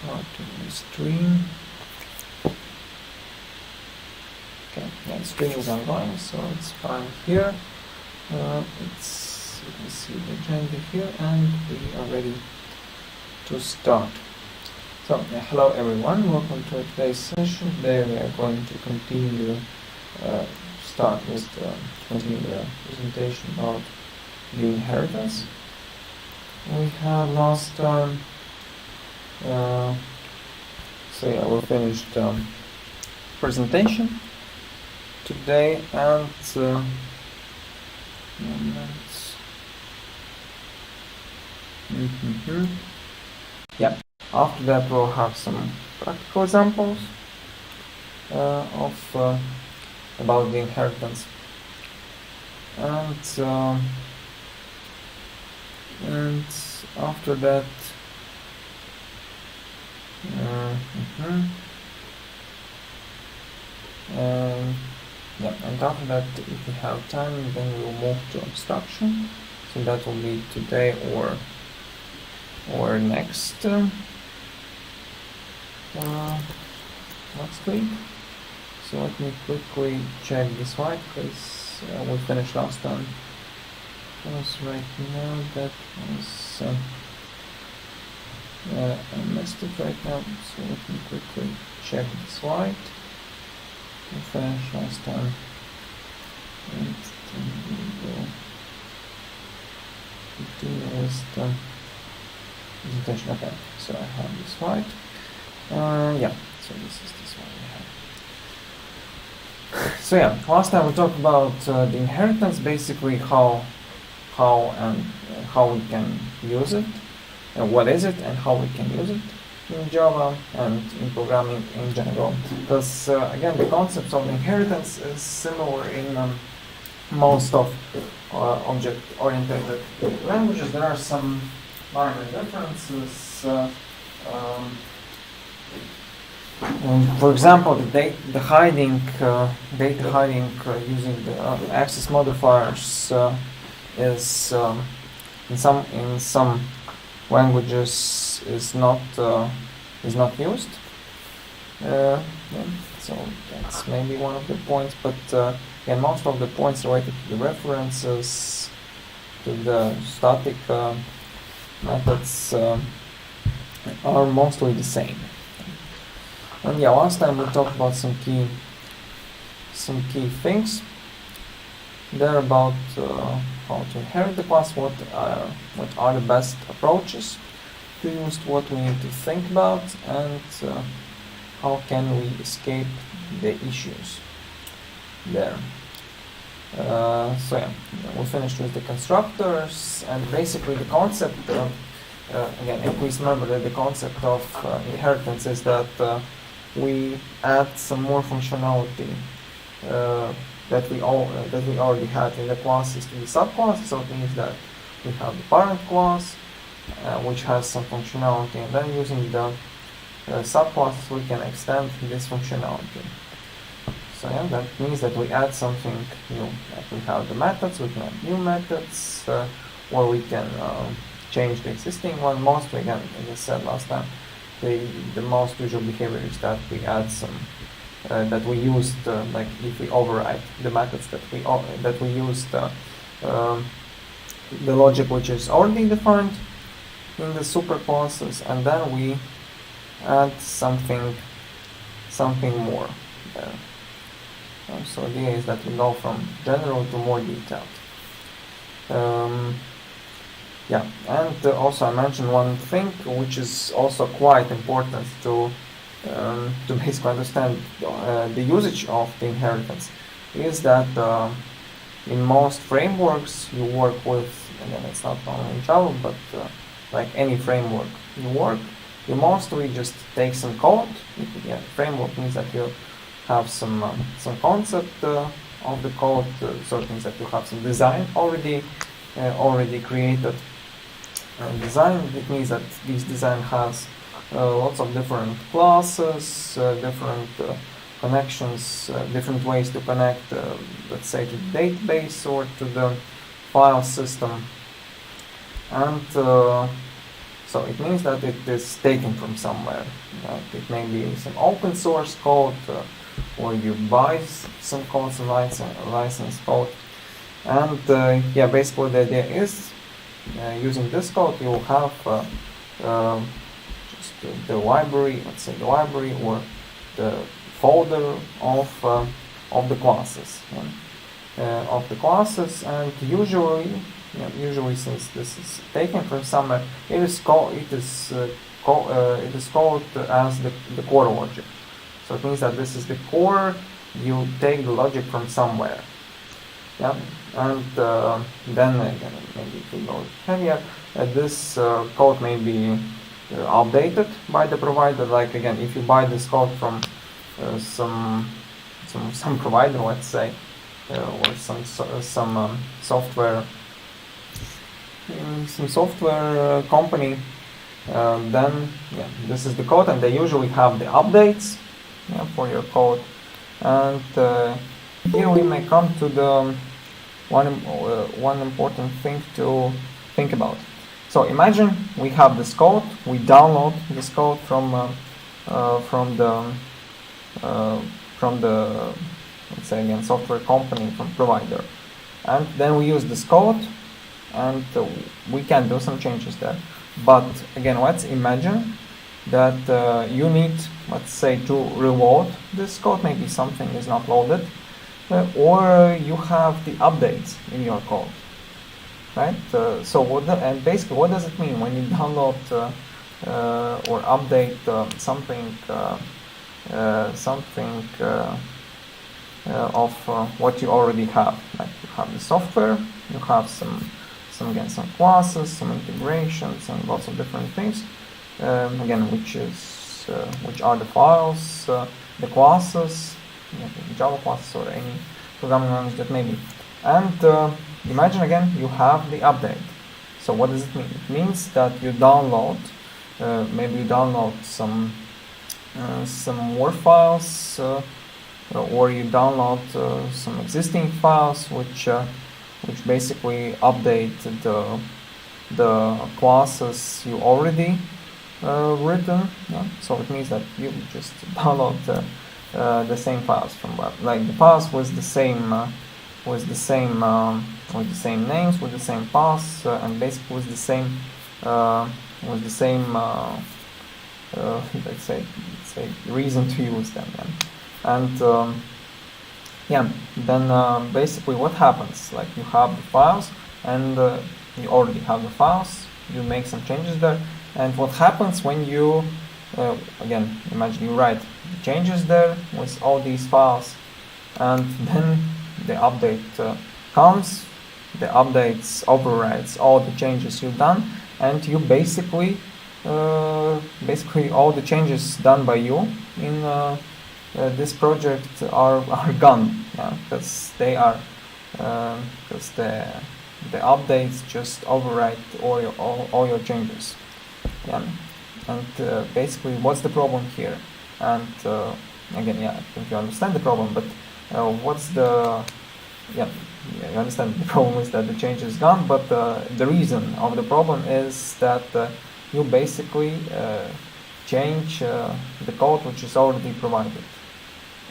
starting the stream. Okay, yeah, the stream is ongoing, so it's fine here. You can see the agenda here, and we are ready to start. So, hello everyone, welcome to today's session. Today we are going to continue the presentation about the inheritance. We had last time, we finished presentation today, and yeah. After that, we'll have some practical examples about the inheritance, and after that, and after that, if we have time, then we'll move to abstraction. So that will be today or next week. So let me quickly check the slide, because we finished last time. Because right now that was I missed it right now. So let me quickly check the slide. We finished last time, and then we will continue with the presentation. Okay, so I have this slide. So this is this one we have. So last time we talked about the inheritance, basically how we can use it, what is it, and how we can use it in Java and in programming in general. Because again, the concept of inheritance is similar in most of object-oriented languages. There are some minor differences. For example, the data hiding using the access modifiers is in some languages is not used. So that's maybe one of the points. But most of the points related to the references, to the static methods are mostly the same. And last time we talked about some key things. They're about how to inherit the class, what are the best approaches to use, what we need to think about, and how can we escape the issues there. We finished with the constructors, and basically the concept, again, please remember that the concept of inheritance is that we add some more functionality that we already had in the classes to the subclasses. So it means that we have the parent class, which has some functionality, and then using the subclasses we can extend this functionality. So that means that we add something new. Like we have the methods, we can add new methods, or we can change the existing one. Mostly, again, as I said last time, the most usual behavior is that we add some that we used, like if we override the methods that we used, the logic which is already defined in the superclasses, and then we add something more there. So the idea is that we go from general to more detailed. And also I mentioned one thing which is also quite important to basically understand the usage of the inheritance, is that in most frameworks you work with, and then it's not only in Java, but like any framework you mostly just take some code. Framework means that you have some concept of the code, so it means that you have some design already created. Design, it means that this design has lots of different classes, different connections, different ways to connect, let's say, to the database or to the file system. And So it means that it is taken from somewhere. It may be some open source code, or you buy some code, some license code. And yeah, basically the idea is using this code you will have just the library, let's say the library or the folder of the classes. And usually since this is taken from somewhere, it is called as the core logic. So it means that this is the core. You take the logic from somewhere. Yeah, and then again, maybe if we go heavier, this code may be updated by the provider. Like again, if you buy this code from some provider, let's say, or some software company, then yeah, this is the code, and they usually have the updates for your code. And here we may come to the one important thing to think about. So imagine we have this code, we download this code from the let's say again software company, from provider, and then we use this code, and we can do some changes there. But again, let's imagine that you need, let's say, to reload this code. Maybe something is not loaded, or you have the updates in your code, right? So basically, what does it mean when you download or update something of what you already have? Like you have the software, you have some classes, some integrations, and lots of different things. Again, which are the files, the classes, Java classes or any programming language that may be. And imagine again you have the update. So what does it mean? It means that you download, maybe you download some more files, or you download some existing files which basically update the classes you already written. So it means that you just download the same files from web, like the files with the same names, with the same paths, and basically with the same let's say reason to use them. And yeah, then basically what happens? Like you have the files, and you already have the files. You make some changes there, and what happens when you again, imagine you write the changes there with all these files, and then the update comes. The updates overrides all the changes you've done, and you basically all the changes done by you in this project are gone, because they are because the updates just override all your changes. And basically, what's the problem here? And again, I think you understand the problem, but what's the you understand the problem is that the change is gone, but the reason of the problem is that you basically change the code which is already provided.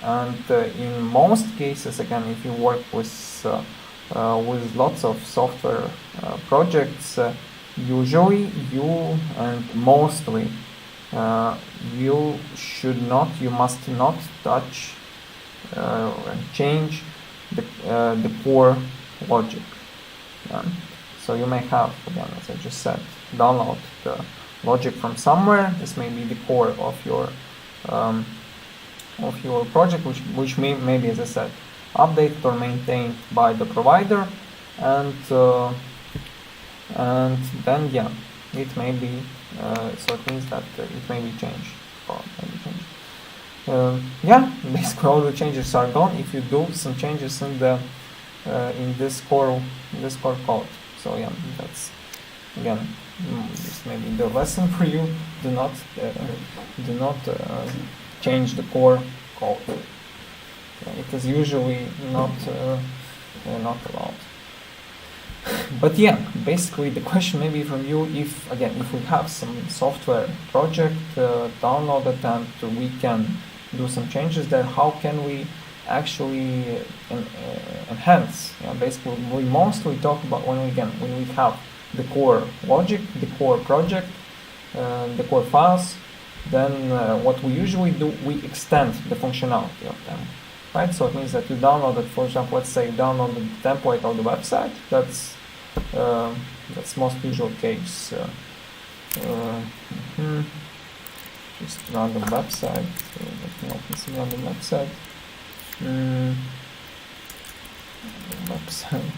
And in most cases, again, if you work with lots of software projects, usually mostly you must not touch and change the core logic. So you may have, again, as I just said, download the logic from somewhere. This may be the core of your project, which may be, as I said, updated or maintained by the provider, and then it may be so it means that it may be changed, or maybe changed. Basically all the changes are gone if you do some changes in this core code. So that's again this may be the lesson for you. Do not change the core code. It is usually not allowed. But yeah, basically the question maybe from you, if we have some software project downloaded and we can do some changes there, how can we actually enhance? Basically, we mostly talk about when we have the core logic, the core project, the core files, then what we usually do, we extend the functionality of them. Right, so it means that you downloaded, for example, let's say you downloaded the template of the website. That's most usual case. Just random website. Let me open some random website. Website.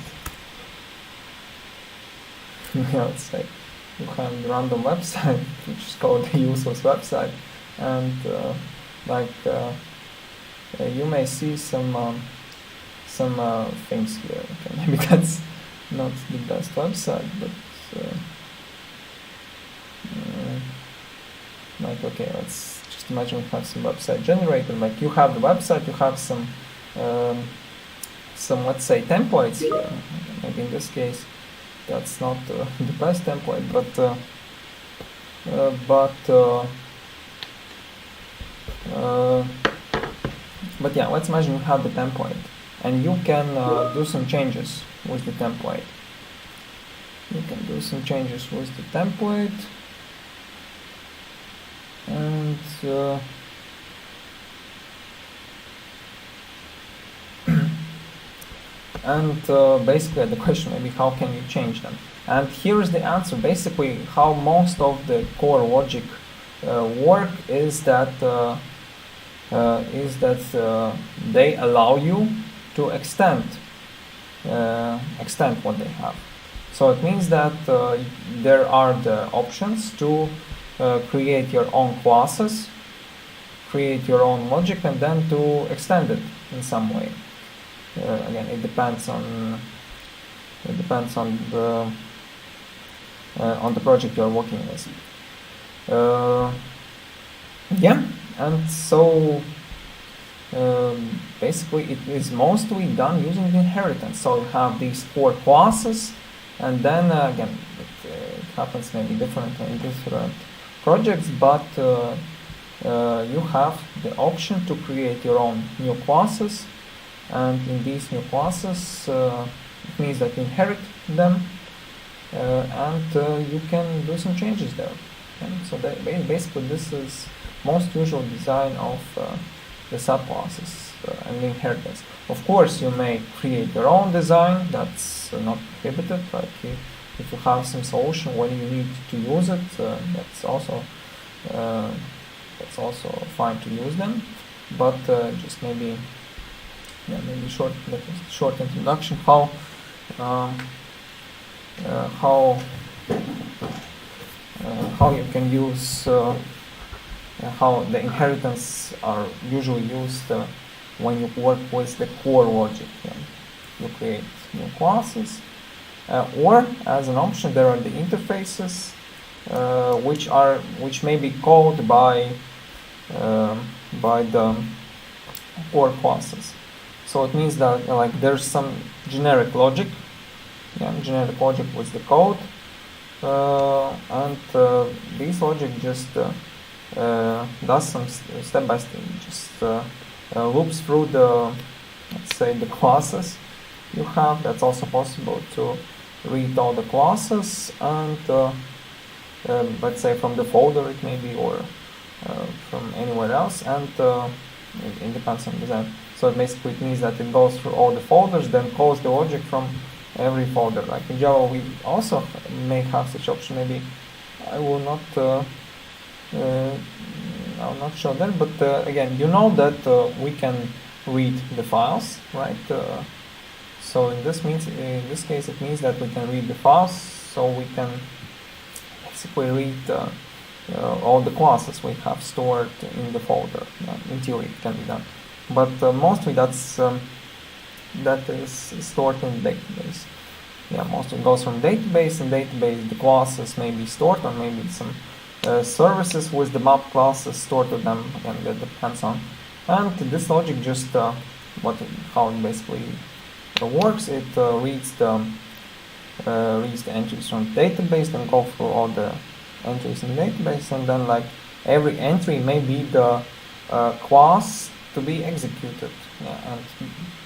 Yeah, let's say you have the random website, which is called a useless website, and you may see some things here. Okay, maybe that's not the best website, but okay, let's just imagine we have some website generator. Like you have the website, you have some let's say templates here. Maybe in this case that's not the best template, but yeah, let's imagine you have the template and you can do some changes with the template. You can do some changes with the template, and basically the question maybe how can you change them? And here is the answer. Basically, how most of the core logic work is that they allow you to extend what they have. So it means that there are the options to create your own classes, create your own logic, and then to extend it in some way. Again, it depends on the project you are working with. Yeah, and so basically it is mostly done using inheritance. So you have these core classes, and then again it happens maybe differently in different projects, but you have the option to create your own new classes, and in these new classes it means that you inherit them, and you can do some changes there. Okay? So basically this is most usual design of the subclasses and the inheritance. Of course, you may create your own design. That's not prohibited. Like if you have some solution when you need to use it, that's also fine to use them. But just maybe short introduction how you can use how the inheritance are usually used when you work with the core logic. You create new classes, or as an option there are the interfaces which may be called by the core classes. So it means that like there's some generic logic, generic logic with the code, and this logic just does some step by step, just loops through the, let's say, the classes you have. That's also possible to read all the classes, and let's say from the folder it may be, or from anywhere else, and it depends on design. So basically it means that it goes through all the folders, then calls the logic from every folder. Like in Java we also may have such option. Maybe I will not I'll not show that, but again, you know that we can read the files, right? So in this case it means that we can read the files, so we can basically read all the classes we have stored in the folder. In theory it can be done, but mostly that is stored in the database. Mostly it goes from database, and database the classes may be stored, or maybe some services with the map classes stored to them. Again, that depends on. And this logic just how it basically works. It reads reads the entries from the database, then go through all the entries in the database, and then like every entry may be the class to be executed. Yeah, and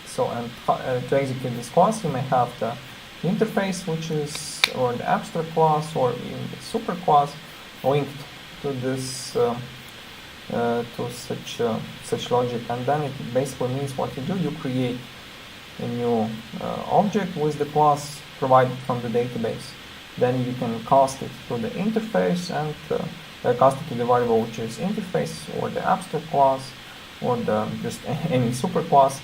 so to execute this class, you may have the interface, which is or the abstract class or even the super class linked to this to such logic, and then it basically means what you do: you create a new object with the class provided from the database. Then you can cast it to the interface and cast it to the variable which is interface or the abstract class or the just any super class,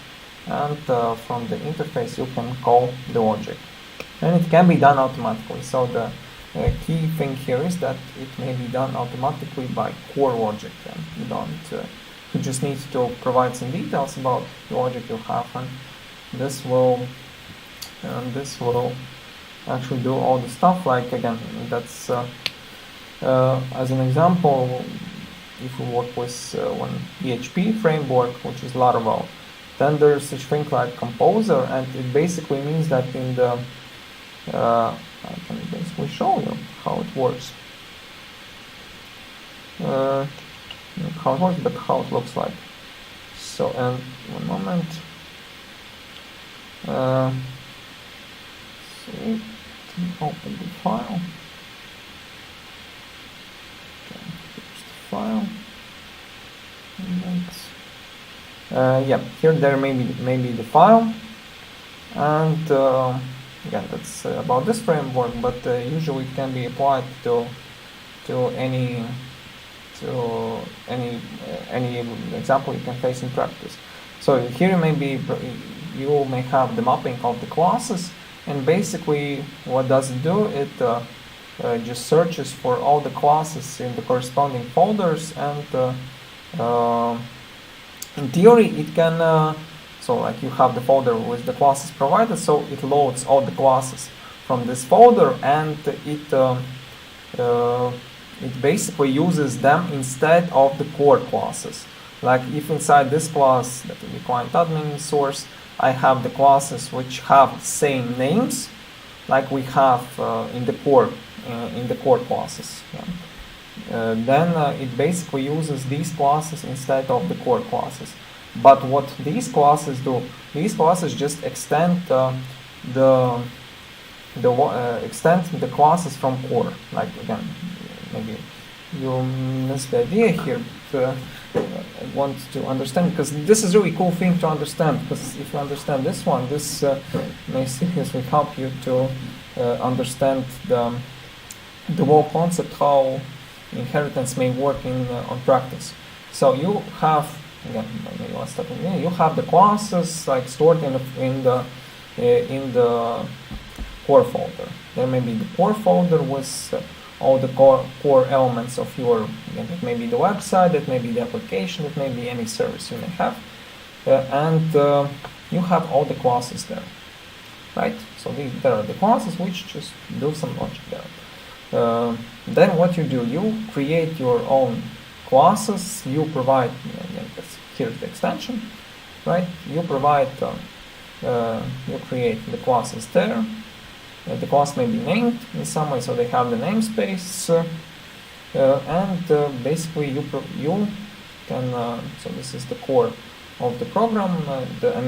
and from the interface you can call the object, and it can be done automatically. So the key thing here is that it may be done automatically by core logic, and you don't you just need to provide some details about the logic you have, and this will actually do all the stuff. Like again, that's as an example, if we work with one PHP framework, which is Laravel, then there's such thing like composer, and it basically means that in the I can basically show you how it works. How it works, but how it looks like. So, and one moment. See, open the file. Okay, here's the file. Yeah, here there may be the file, and again, that's about this framework, but usually it can be applied to any example you can face in practice. So here you may have the mapping of the classes, and basically what does it do? It just searches for all the classes in the corresponding folders, and in theory it can so like you have the folder with the classes provided, so it loads all the classes from this folder, and it basically uses them instead of the core classes. Like if inside this class, that will be client admin source, I have the classes which have the same names like we have in the core classes. Yeah. Then it basically uses these classes instead of the core classes. But what these classes do, these classes just extend extend the classes from core. Like again, maybe you missed the idea here, but I want to understand, because this is a really cool thing to understand, because if you understand this one, this may seriously help you to understand the whole concept, how inheritance may work on practice. So you have, again, maybe let's start from here. You have the classes like stored in the core folder. There may be the core folder with all the core elements of your, again, it may be the website, it may be the application, it may be any service you may have, and you have all the classes there, right? So there are the classes which just do some logic there. Then what you do, you create your own classes. You provide, here's the extension, right? You provide, you create the classes there. The class may be named in some way, so they have the namespace, and basically you can. So this is the core of the program. The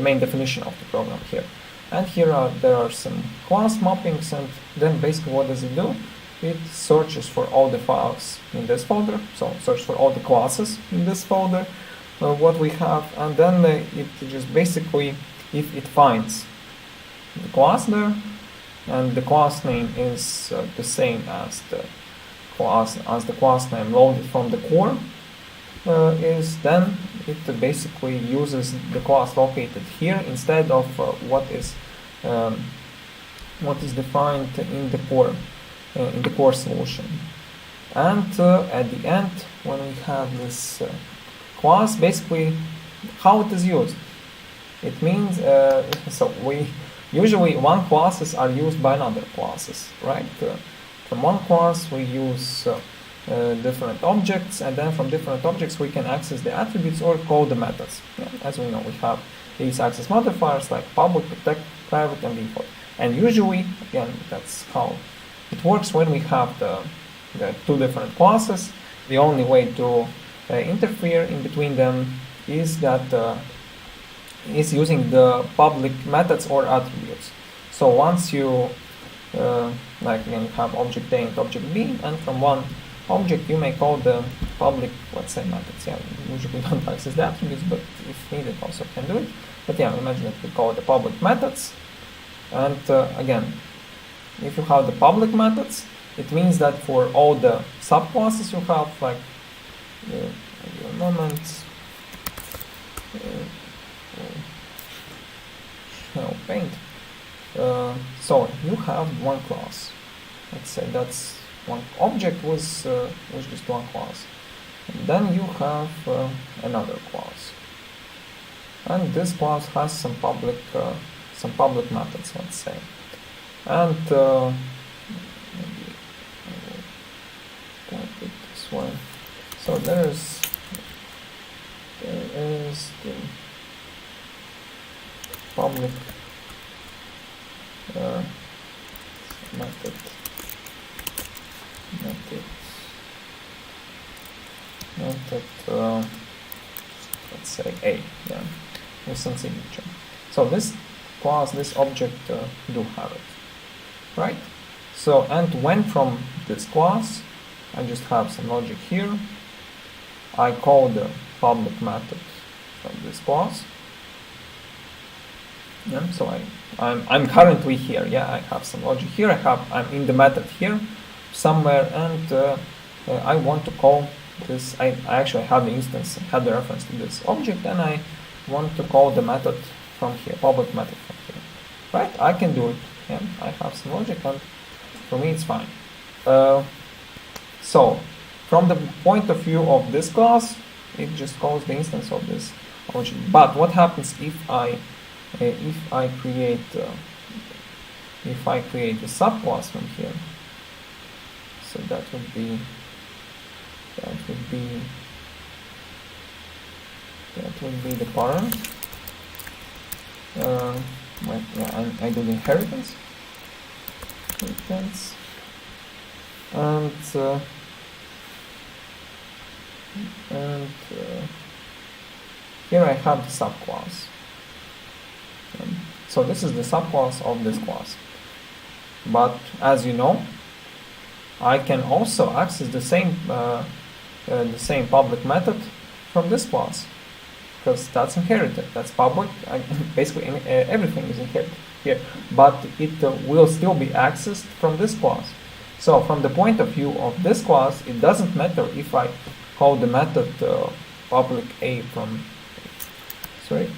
main definition of the program here. And here there are some class mappings, and then basically what does it do? It searches for all the files in this folder. So search for all the classes in this folder, what we have, and then it just basically, if it finds the class there, and the class name is the same as the class name loaded from the core is, then it basically uses the class located here instead of what is defined in the core solution. And at the end, when we have this class, basically how it is used, it means so usually one classes are used by another classes, right? From one class we use different objects, and then from different objects we can access the attributes or call the methods. Yeah, as we know, we have these access modifiers like public, private and default. And usually, again, that's how it works when we have the two different classes. The only way to interfere in between them is is using the public methods or attributes. So once you like again, you have object A and object B, and from one object you may call the public, let's say, methods. Yeah, we usually don't access the attributes, but if needed also can do it. But yeah, imagine that we call the public methods, and again, if you have the public methods, it means that for all the subclasses you have, like a moment, paint. So you have one class. Let's say that's one object was just one class. And then you have another class, and this class has some public methods, let's say. And maybe I will type it this way. So there is the public method, let's say A, yeah, with some signature. So this class, this object do have it, right? So, and when from this class, I just have some logic here, I call the public method from this class. Yeah, so I'm currently here. Yeah, I have some logic here. I'm in the method here somewhere, and I want to call this. I actually have the instance, had the reference to this object, and I want to call the method from here, public method from here. Right? I can do it. Yeah, I have some logic, and for me it's fine. So, from the point of view of this class, it just calls the instance of this object. But what happens if I create a subclass from here? So that would be the parent. Yeah, I do the inheritance, and here I have the subclass. So this is the subclass of this class. But as you know, I can also access the same public method from this class, because that's inherited. That's public. Basically, everything is inherited here, but it will still be accessed from this class. So from the point of view of this class, it doesn't matter if I call the method public A from. Sorry.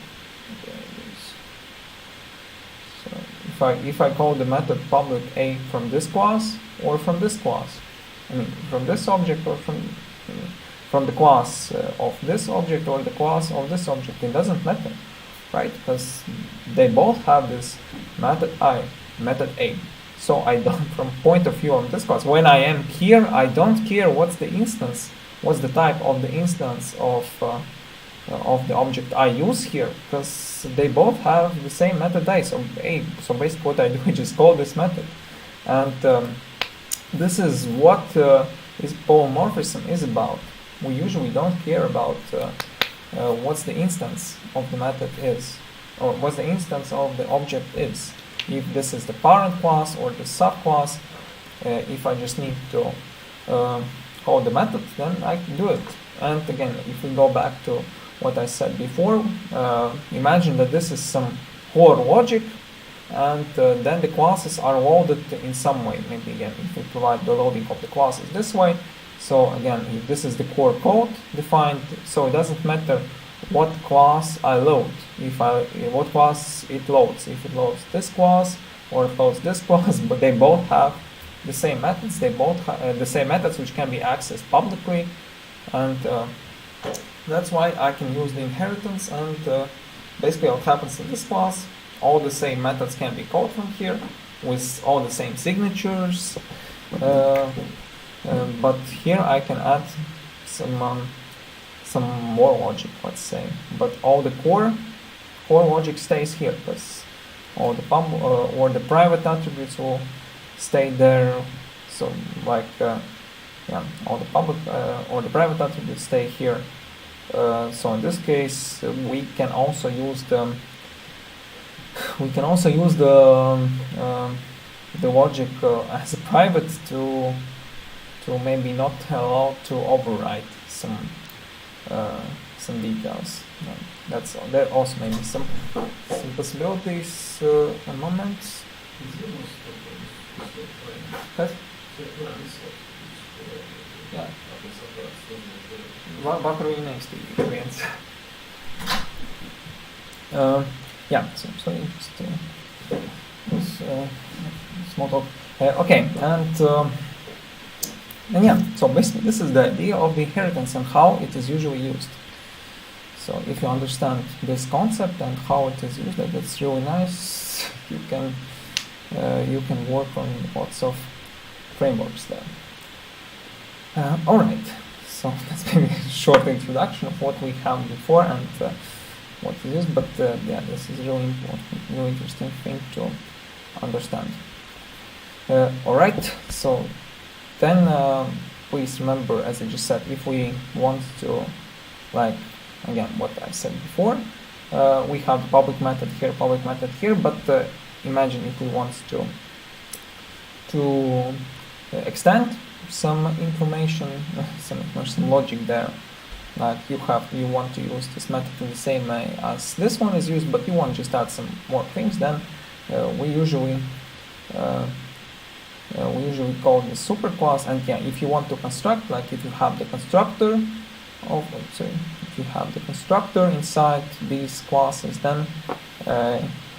So if I call the method public A from this class or from this class, I mean from this object or from the class of this object or the class of this object, it doesn't matter, right? Because they both have this method A. So I don't, from point of view of this class, when I am here, I don't care what's the instance, what's the type of the instance of the object I use here, because they both have the same method A. So basically what I do is just call this method, and this is what is polymorphism is about. We usually don't care about what's the instance of the method is, or what's the instance of the object is. If this is the parent class or the subclass, if I just need to call the method, then I can do it. And again, if we go back to what I said before, imagine that this is some core logic, and then the classes are loaded in some way. Maybe again, if we provide the loading of the classes this way. So again, if this is the core code defined, so it doesn't matter what class I load, what class it loads, if it loads this class or it loads this class, but they both have the same methods. They both have the same methods which can be accessed publicly, and that's why I can use the inheritance. And basically what happens in this class, all the same methods can be called from here with all the same signatures, but here I can add some more logic, let's say, but all the core logic stays here, because or the or the private attributes will stay there. So like yeah, all the public or the private attributes stay here. So in this case, we can also use the logic as a private to maybe not allow to overwrite some details. There also may be some possibilities and moments. Jā, vakaru neiztīvi viens. Yeah, so just small talk. Okay, and yeah, so basically this is the idea of the inheritance and how it is usually used. So if you understand this concept and how it is used, that's really nice. You can work on lots of frameworks there. All right, so that's maybe a short introduction of what we have before and what it is, but yeah, this is really important, really interesting thing to understand. All right, so then please remember, as I just said, if we want to, like, again, what I said before, we have the public method here, but imagine if we want to extend some information, some logic there. Like you want to use this method in the same way as this one is used, but you want to just add some more things. Then we usually call this superclass. And yeah, if you want to construct, like if you have the constructor if you have the constructor inside these classes, then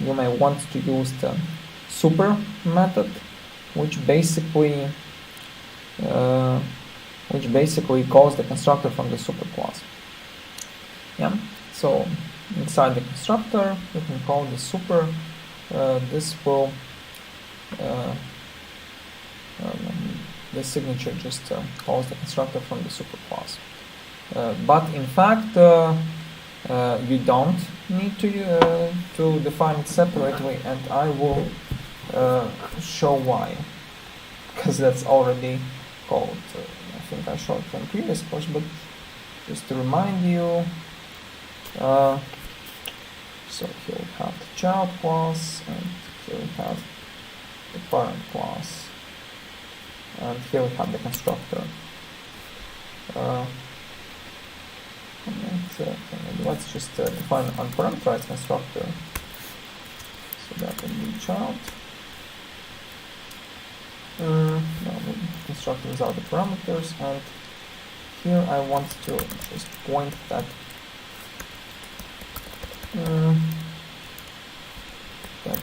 you may want to use the super method, which basically calls the constructor from the superclass. Yeah. So inside the constructor, you can call the super. This will the signature just calls the constructor from the superclass. But in fact, you don't need to define it separately, and I will show why, because that's already called. I think I showed it in previous course, but just to remind you. So here we have the child class, and here we have the parent class, and here we have the constructor. Let's just define an unparameterized constructor. So that would be child. Now the constructor without the parameters, and here I want to just point that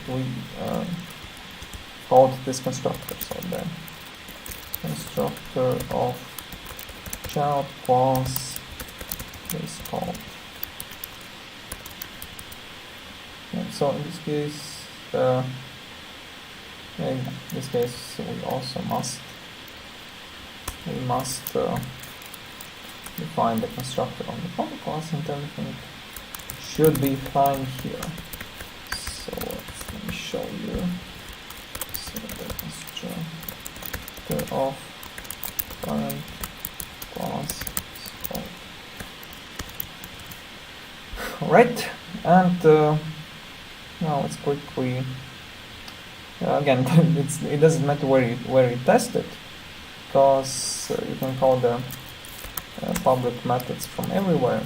we called this constructor. So the constructor of child class is called. And so in this case, we also must define the constructor of the public class, and everything should be fine here. So let me show you. So the constructor of parent class is called. Alright, and now let's quickly again it doesn't matter where you test it, because you can call the public methods from everywhere.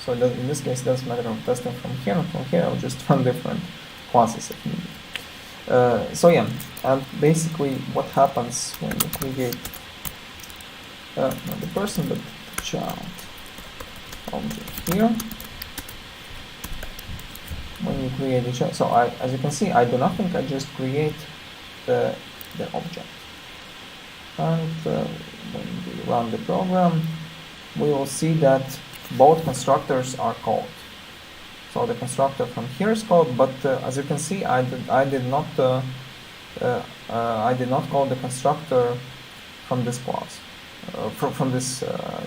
So in this case it doesn't matter if testing from here or from here, I'll just run different classes if needed. So yeah, and basically what happens when you create not the person but the child object here. When you create the child, so as you can see, I do nothing, I just create the object. And when we run the program, we will see that both constructors are called. So the constructor from here is called, but as you can see, I did not call the constructor from this class, from this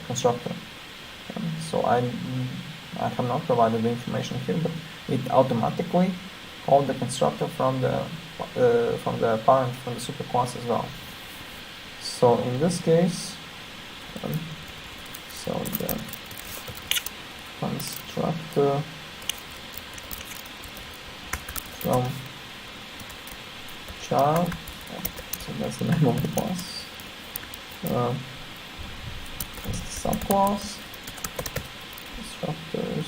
constructor. So I have not provided the information here, but it automatically call the constructor from the parent, from the superclass as well. So in this case, so the constructor from child, so that's the name of the class, that's the subclass, constructors,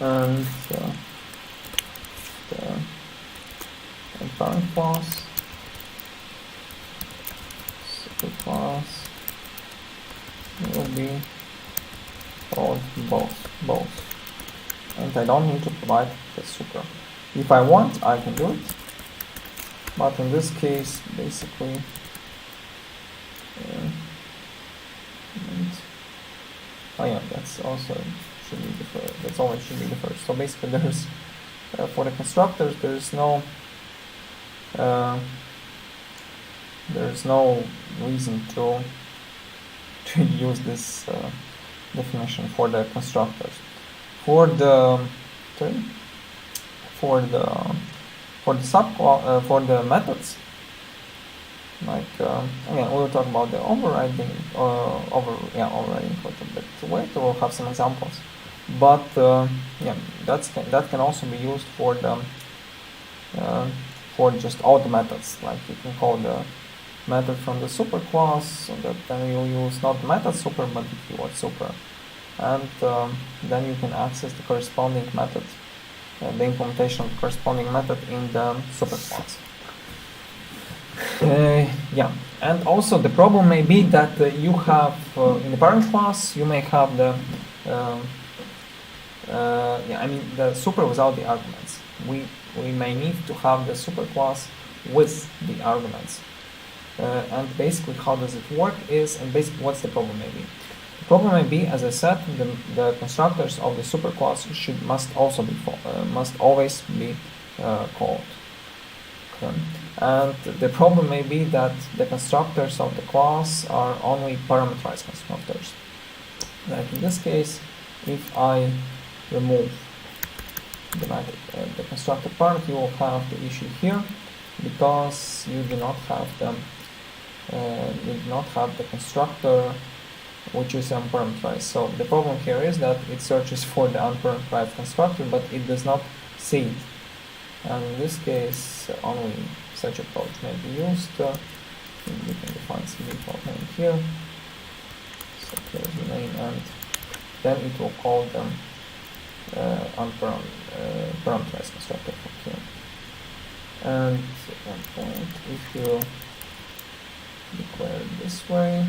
and the parent class, superclass will be called both. And I don't need to provide the super. If I want, I can do it, but in this case, basically, oh yeah, that's also should be the first. That's always should be the first. So basically, there's for the constructors, there's no reason to use this definition for the constructors. For the methods, like again, we'll talk about the overriding overriding for a bit later. We'll have some examples, but yeah, that can also be used for the for just all the methods. Like you can call the method from the superclass, so that then you'll use not the method super but the keyword super, and then you can access the corresponding method, the implementation of the corresponding method in the superclass. Yeah, and also the problem may be that you have in the parent class you may have the the super without the arguments. We may need to have the superclass with the arguments. And basically how does it work is, and basically what's the problem may be? The problem may be, as I said, the constructors of the superclass must always be called. Okay. And the problem may be that the constructors of the class are only parameterized constructors. Like in this case, if I remove the constructor part, you will have the issue here, because you do not have the constructor which is unparameterized. So the problem here is that it searches for the unparameterized constructor, but it does not see it. And in this case, only such approach may be used. We can define some default name here. So here's the name, and then it will call them parameterized constructor from here. And at one point, if you declare it this way,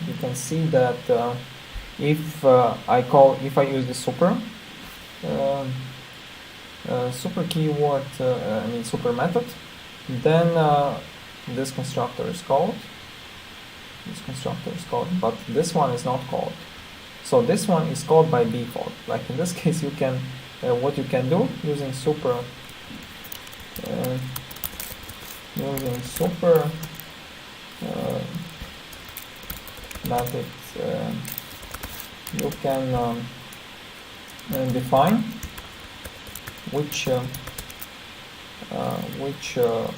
you can see that if I use the super keyword, super method, then this constructor is called. But this one is not called. So this one is called by default. Like in this case, you can what you can do using super method, you can define which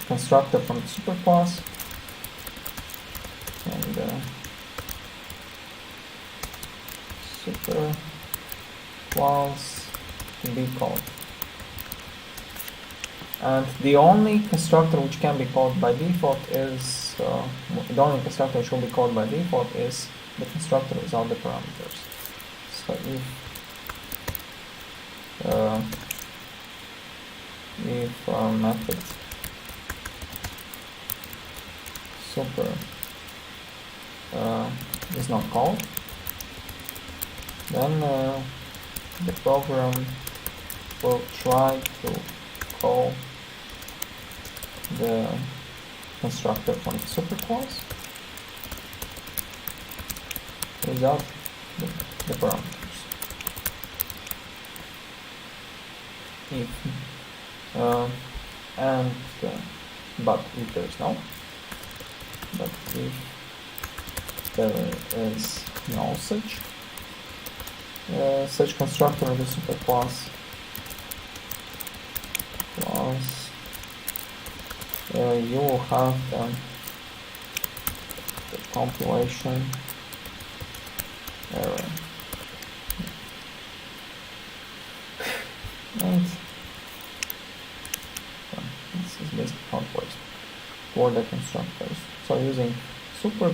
constructor from the superclass and superclass to be called. And the only constructor which can be called by default is the only constructor which will be called by default is the constructor without the parameters. So if method super is not called, then the program will try to call the constructor from the superclass without the parameters. but if there is no, but if there is no such constructor in the superclass, you will have the compilation error. And this is basically how it works for the constructors. So using super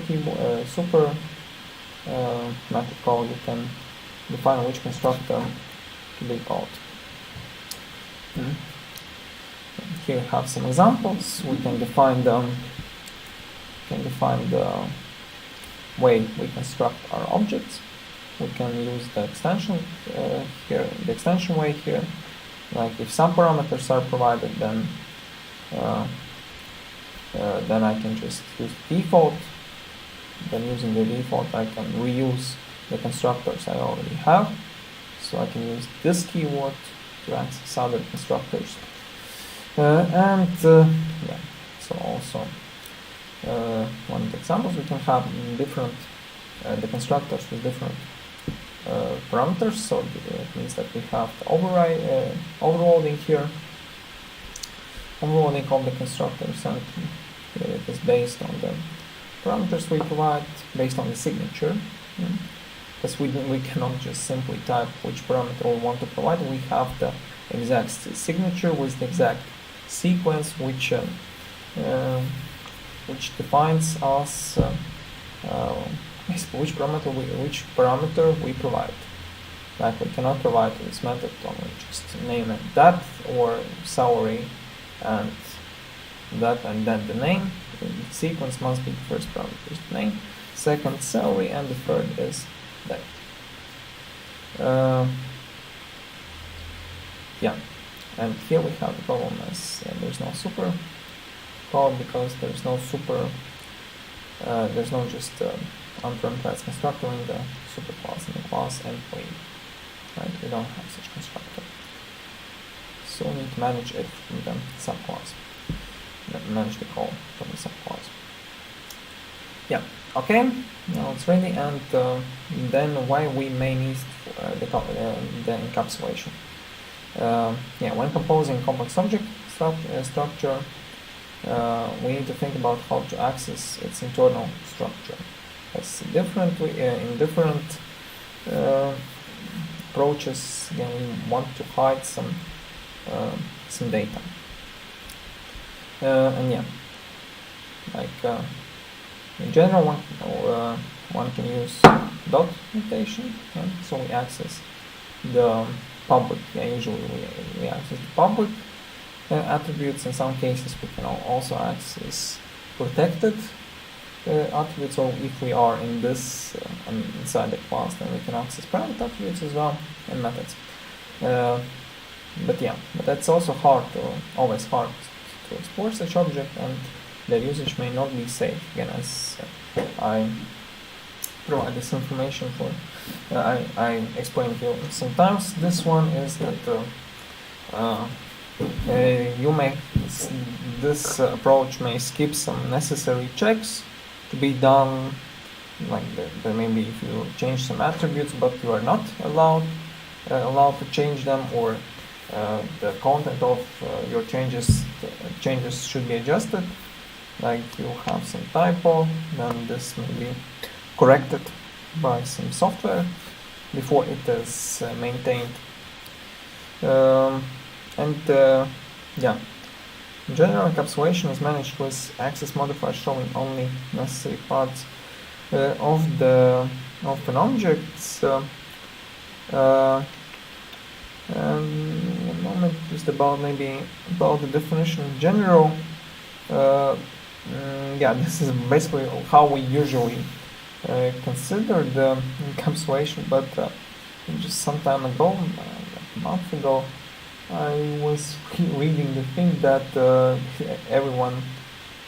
method call, you can define which constructor to be called. Here we have some examples. We can define the way we construct our objects. We can use the extension here, the extension way here. Like if some parameters are provided, then I can just use default. Then using the default, I can reuse the constructors I already have. So I can use this keyword to access other constructors. Yeah, so also one of the examples, we can have different the constructors with different parameters. So it means that we have the overloading here, overloading of the constructors, and it is based on the parameters we provide, based on the signature. Because we cannot just simply type which parameter we want to provide. We have the exact signature with the exact sequence which defines us basically which parameter we provide. Like we cannot provide in this method only just name and depth, or salary and that and then the name. The sequence must be the first parameter is the name, second salary, and the third is depth. Yeah, and here we have the problem as there's no super call, because there's no there's no just unparameterized constructor in the superclass, in the class employee. Right? We don't have such constructor. So we need to manage it from the subclass. Manage the call from the subclass. Yeah, okay, now it's ready, and then why we may need the encapsulation. Yeah, when composing complex object structure, we need to think about how to access its internal structure. It's different in different approaches. Again, we want to hide some data, and yeah, like in general, one can use dot notation, and so we access the public. Yeah, usually we access the public attributes. In some cases, we can also access protected attributes, or if we are in this inside the class, then we can access private attributes as well, and methods. But that's also always hard to explore such object, and their usage may not be safe. Again, as I provide this information for, I explained to you. Sometimes this one is that this approach may skip some necessary checks to be done. Like there may be, if you change some attributes, but you are not allowed to change them, or the content of your changes should be adjusted. Like you have some typo, then this may be corrected by some software before it is maintained. Yeah, in general, encapsulation is managed with access modifier showing only necessary parts of an object. And one moment, just about the definition in general. Yeah, this is basically how we usually consider the encapsulation, but just some time ago, like a month ago, I was reading the thing that everyone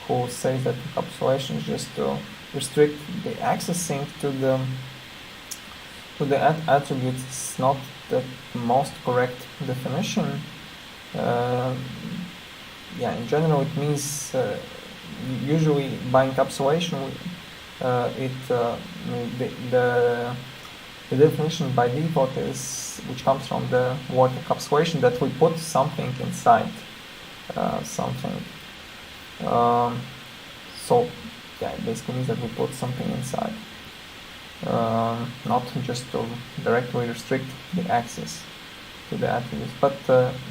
who says that encapsulation is just to restrict the accessing to the attributes is not the most correct definition. yeah, in general it means usually by encapsulation the definition by default is, which comes from the word encapsulation, that we put something inside something. So yeah, it basically means that we put something inside, not just to directly restrict the access to the attributes. But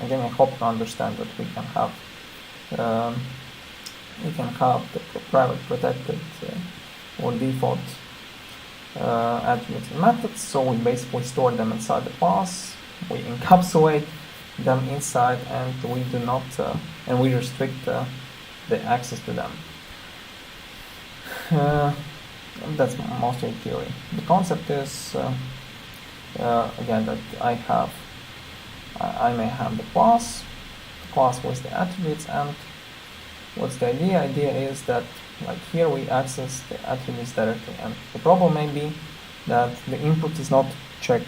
again, I hope you understand that we can have the private protected or default attributes and methods. So we basically store them inside the class, we encapsulate them inside, and we do not and we restrict the access to them. That's mostly theory. The concept is again that I may have the class with the attributes, and what's the idea? Idea is that, like here, we access the attributes directly, and the problem may be that the input is not checked.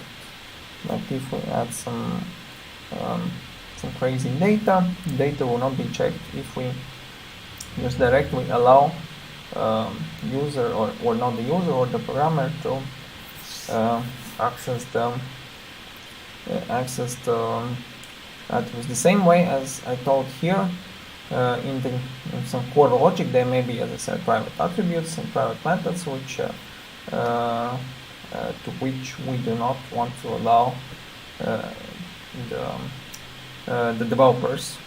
Like if we add some crazy data will not be checked if we just directly allow user or not the user or the programmer to access the attributes. The same way as I told here, in some core logic, there may be, as I said, private attributes and private methods, which to which we do not want to allow the developers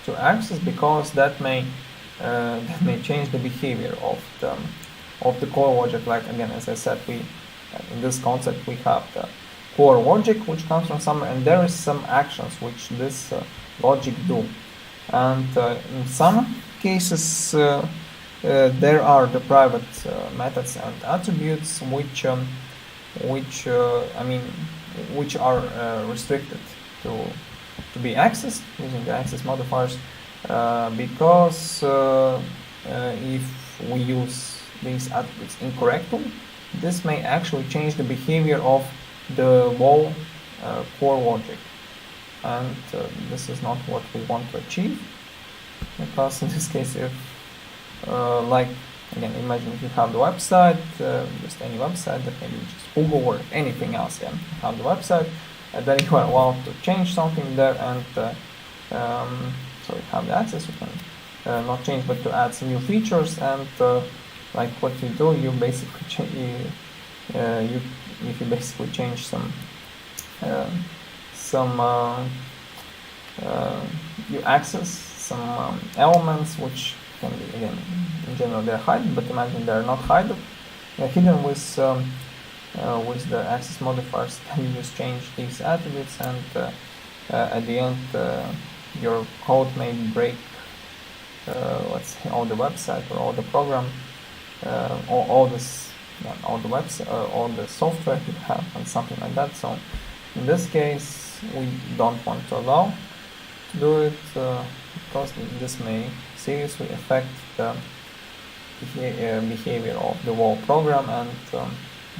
to access, because that may change the behavior of the core logic. Like again, as I said, in this concept we have the core logic, which comes from somewhere, and there is some actions which this logic do. And in some cases, there are the private methods and attributes which are restricted to be accessed using the access modifiers, because if we use these attributes incorrectly, this may actually change the behavior of the whole core logic. And this is not what we want to achieve, because in this case, if like again, imagine if you have the website, just any website, that maybe just Google or anything else, you have the website, and then you are allowed to change something there, and so you have the access, you can not change, but to add some new features, and like what you do, you basically if you basically change some you access some elements which can be, again, in general they're hidden, but imagine they're not hidden with the access modifiers. Then you just change these attributes, and at the end your code may break let's say all the website or all the program, all the website, all the software you have, and something like that. So in this case, we don't want to allow to do it, because this may seriously affect the behavior of the whole program, and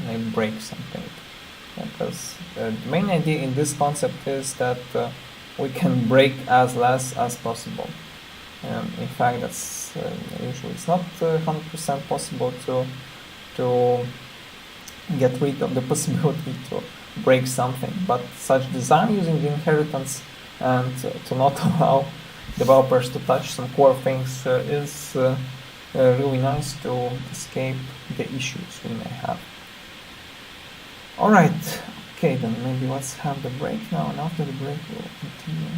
may break something. Because the main idea in this concept is that we can break as less as possible. In fact, that's usually it's not 100% possible to get rid of the possibility to break something, but such design using the inheritance and to not allow developers to touch some core things is really nice to escape the issues we may have. Alright, okay, then maybe let's have the break now, and after the break we'll continue.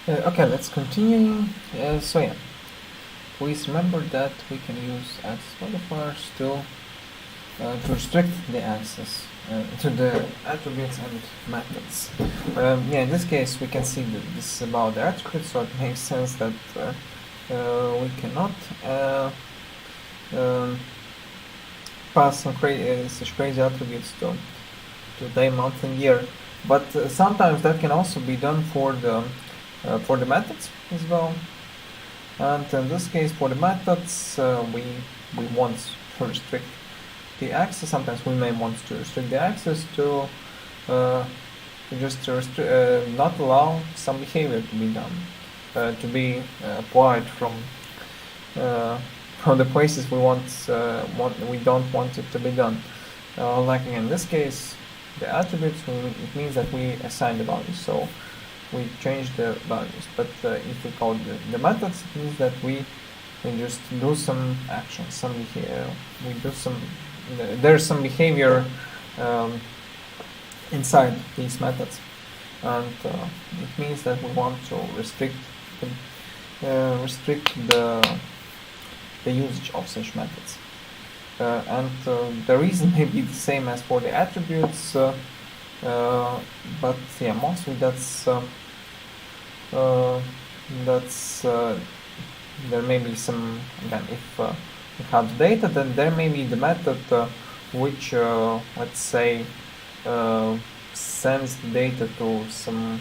Okay, let's continue. So yeah, please remember that we can use access modifiers to restrict the access to the attributes and methods. Yeah, in this case we can see that this is about the attributes, so it makes sense that we cannot um, pass some such crazy attributes to day, month, and year. But sometimes that can also be done for the methods as well. And in this case, for the methods, we want to restrict the access. Sometimes we may want to restrict the access to not allow some behavior to be done, to be applied from the places we don't want it to be done. Like in this case, the attributes, it means that we assign the values, so we change the values. But if we call the methods, it means that we just do some action, some behavior. We do some. There's some behavior inside these methods, and it means that we want to restrict the usage of such methods. And the reason may be the same as for the attributes, but yeah, mostly that's there may be some, again, if we have the data, then there may be the method which let's say sends the data to some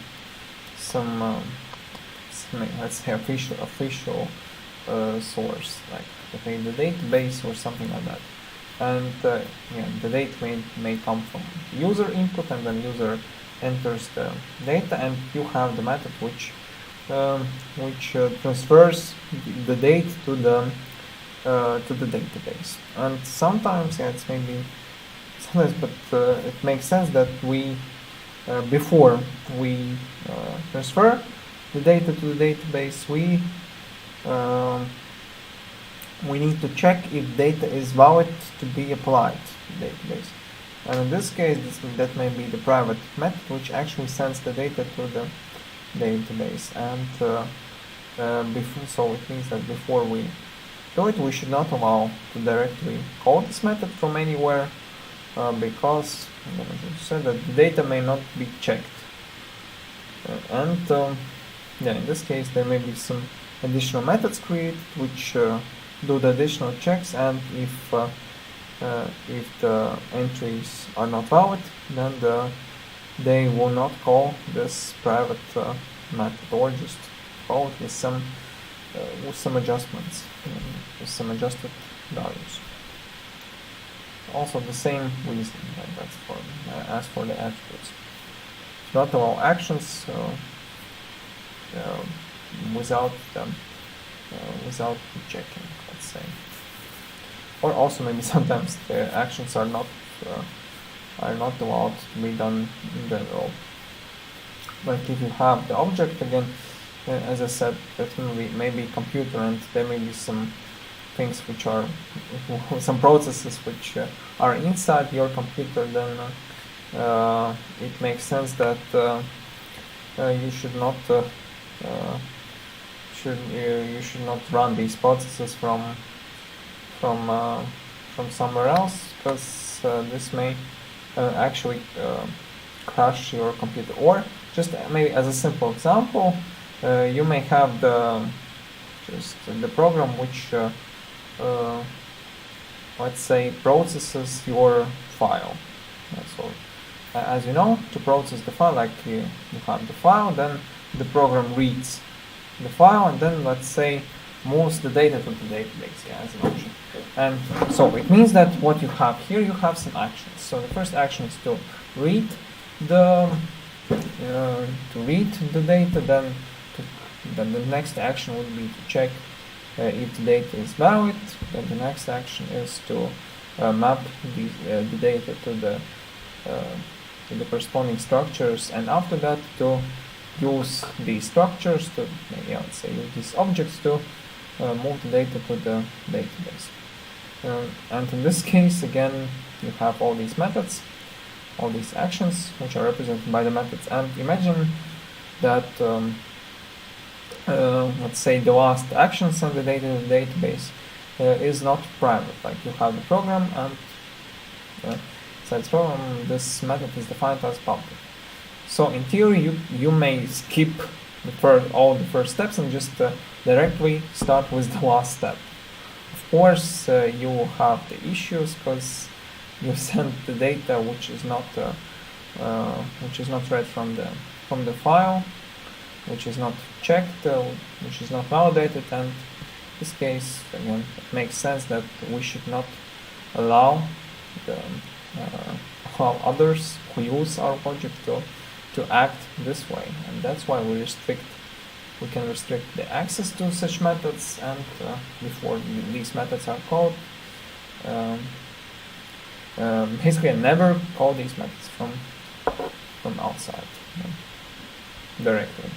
let's say official source, like the database or something like that. And yeah, the data may come from user input, and then user enters the data, and you have the method which transfers the data to the database. And sometimes, yeah, it's maybe sometimes, but it makes sense that we before we transfer the data to the database, we need to check if data is valid to be applied to the database. And in this case, that may be the private method which actually sends the data to the database. And so it means that before we do it, we should not allow to directly call this method from anywhere, because as I said, that the data may not be checked. Yeah, in this case, there may be some additional methods created which do the additional checks, and if the entries are not valid, then they will not call this private method, or just call it with some adjustments, with some adjusted values. Also the same reason, that's for as for the attributes. Not allow actions without checking, let's say. Or also maybe sometimes the actions are not allowed to be done in general. Like if you have the object, again, as I said, that may be computer, and there may be some things which are some processes which are inside your computer, then it makes sense that you should not run these processes from somewhere else, because this may actually crash your computer. Or just maybe as a simple example, you may have the program which let's say processes your file. So as you know, to process the file, like you have the file, then the program reads the file, and then let's say moves the data to the database, yeah, as an option. And so it means that what you have here, you have some actions. So the first action is to read the data. Then the next action would be to check if the data is valid. Then the next action is to map the data to the corresponding structures, and after that to use these structures to, maybe I would say, use these objects to move the data to the database. And in this case, again, you have all these methods, all these actions which are represented by the methods. And imagine that let's say the last actions on the database is not private. Like you have the program and inside the program this method is defined as public. So in theory you may skip all the first steps and just directly start with the last step. Of course you will have the issues because you send the data which is not read from the file, which is not checked, which is not validated, and in this case, again, it makes sense that we should not allow others who use our project to act this way, and that's why we can restrict the access to such methods, and before these methods are called, basically never call these methods from outside directly.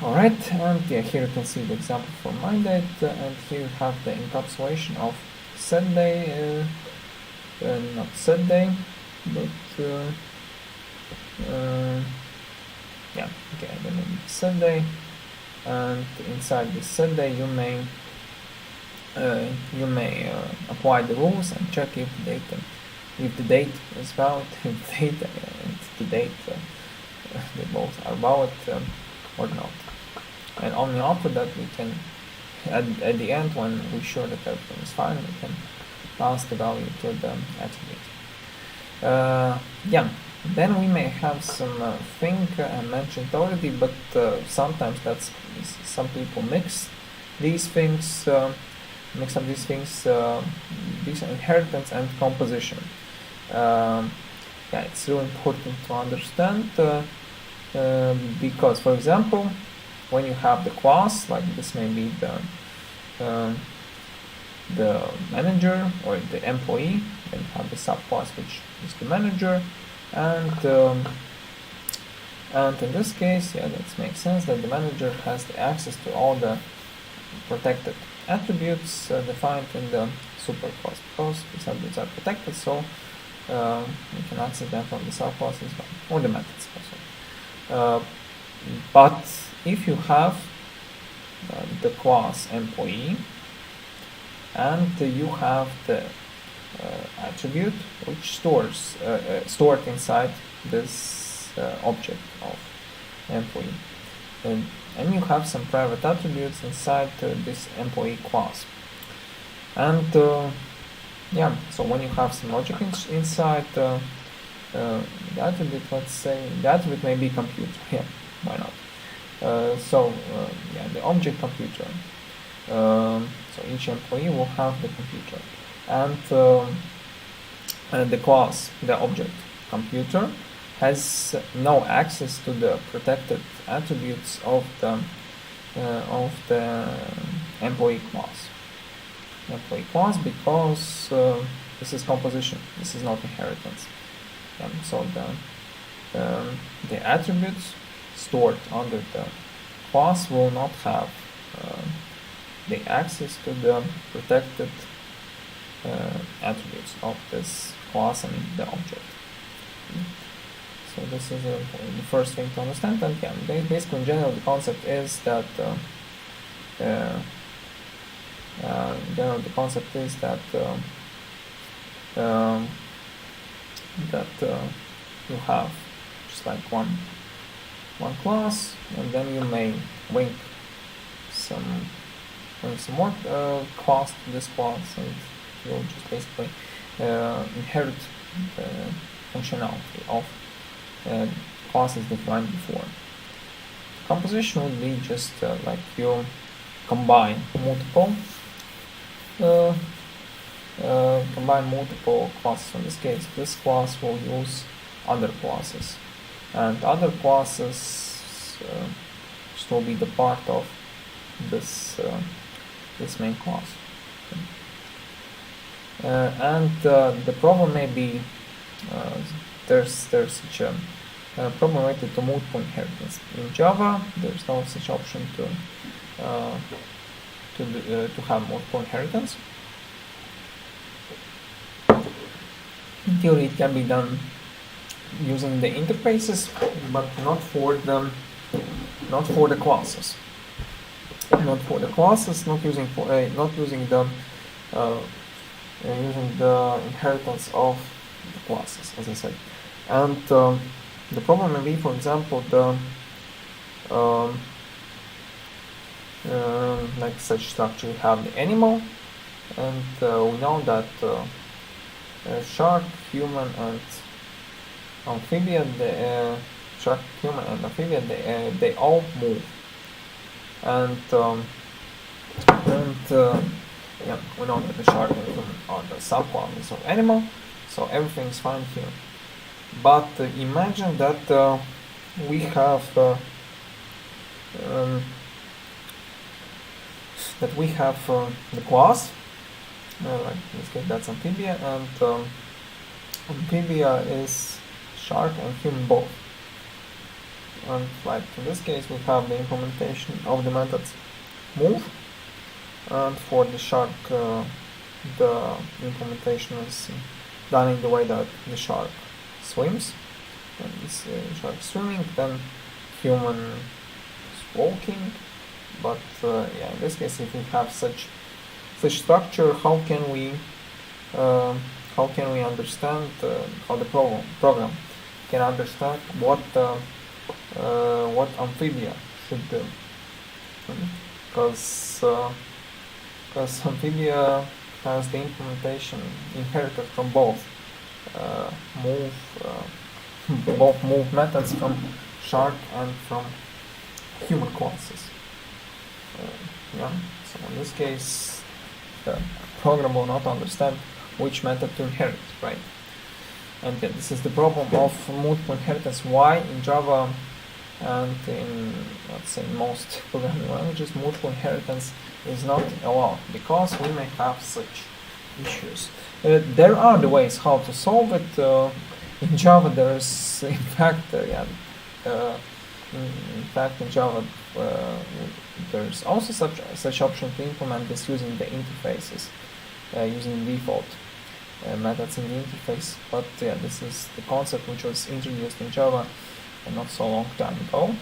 Alright, and yeah, here you can see the example for MyDate, and here you have the encapsulation of setDay, not setDay, but yeah, okay, then setDay, and inside this setDay you may apply the rules and check if the date is valid, if the data and the date they both are valid or not. And only after that we can, at the end, when we're sure that everything is fine, we can pass the value to the attribute. Yeah, then we may have some thing I mentioned already, but sometimes some people mix these things, mix up these things, these inheritance and composition. Yeah, it's really important to understand because, for example, when you have the class, like this may be the manager or the employee, then you have the subclass which is the manager, and in this case, yeah, that makes sense that the manager has the access to all the protected attributes defined in the superclass, because these attributes are protected, so you can access them from the subclass as well, or the methods also. But if you have the class employee and you have the attribute which stored inside this object of employee, and you have some private attributes inside this employee class, and yeah, so when you have some logic inside the attribute, let's say the attribute may be computer, yeah, why not? Yeah, the object computer, so each employee will have the computer, and the class, the object computer, has no access to the protected attributes of the employee class. Because this is composition, this is not inheritance. So the attributes stored under the class will not have the access to the protected attributes of this class and the object. So this is the first thing to understand, and yeah, basically in general the concept is that you have just like one class, and then you may link some more class to this class, and you'll just basically inherit the functionality of classes defined before. Composition would be just like you combine multiple classes. In this case, this class will use other classes, and other classes will be the part of this main class. And the problem may be there's such a problem related to multiple inheritance. In Java, there's no such option to have multiple inheritance. In theory, it can be done using the interfaces, but not for the not for the classes. Not for the classes, not using the inheritance of the classes, as I said. And the problem may be, for example, the like such structure. We have the animal, and we know that shark, human, and amphibian, shark, human, and amphibian, they all move. And yeah, we know that the shark and human are the subclasses of animal, so everything is fine here. But imagine that we have the class, like in this case that's amphibia, and amphibia is shark and human both. And like in this case we have the implementation of the methods move, and for the shark the implementation is done in the way that the shark swims. When this shark swimming, then human is walking. But yeah, in this case, if we have such structure, how can we understand how the program can understand what amphibia should do? Because amphibia has the implementation inherited from both move methods from shark and from human classes. Yeah, so in this case the program will not understand which method to inherit, right? And yeah, this is the problem of multiple inheritance. Why in Java and in, let's say, most programming languages, multiple inheritance is not allowed, because we may have such issues. There are the ways how to solve it. In Java, there's in fact in Java there's also such option to implement this using the interfaces, using default methods in the interface. But yeah, this is the concept which was introduced in Java not so long time ago.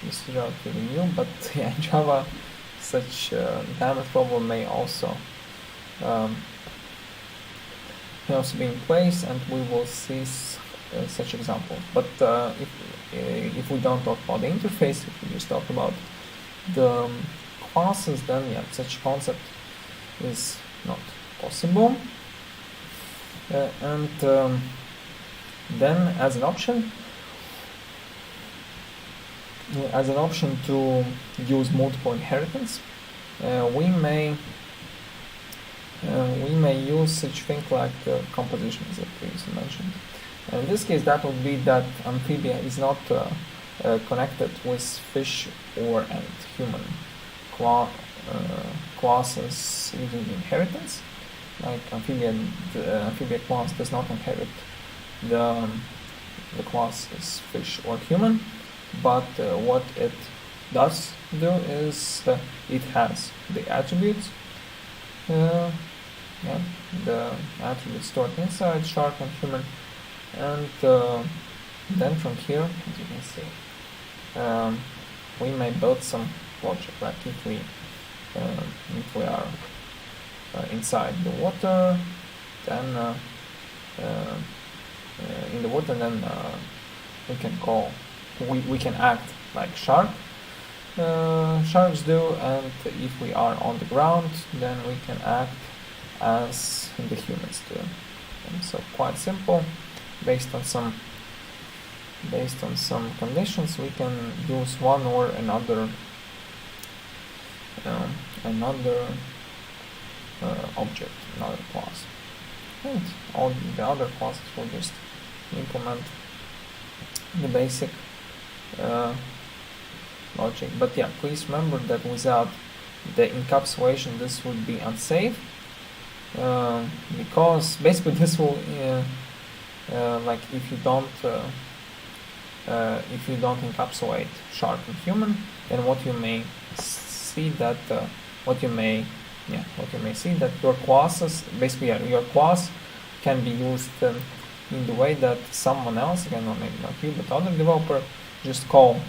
This is relatively new, but yeah, in Java such damage problem may also be in place, and we will see such examples. But if we don't talk about the interface, if we just talk about the classes, then yeah, such concept is not possible. And then as an option to use multiple inheritance, we may use such thing like composition, as I previously mentioned. In this case, that would be that amphibia is not connected with fish and human classes using inheritance. Like the amphibia class does not inherit the classes fish or human, but what it does do is it has the attributes. The attributes stored inside shark and human, and then from here, as you can see, we may build some logic. Like if we are inside the water, then in the water, then we can act like sharks do, and if we are on the ground, then we can act as the humans do. And so quite simple. Based on some conditions, we can use one or another object, another class, and all the other classes will just implement the basic logic. But yeah, please remember that without the encapsulation this would be unsafe, because basically this will like if you don't encapsulate shark and human, then what you may see that your classes, basically your class can be used in the way that someone else, again, or maybe not you, but other developer, just call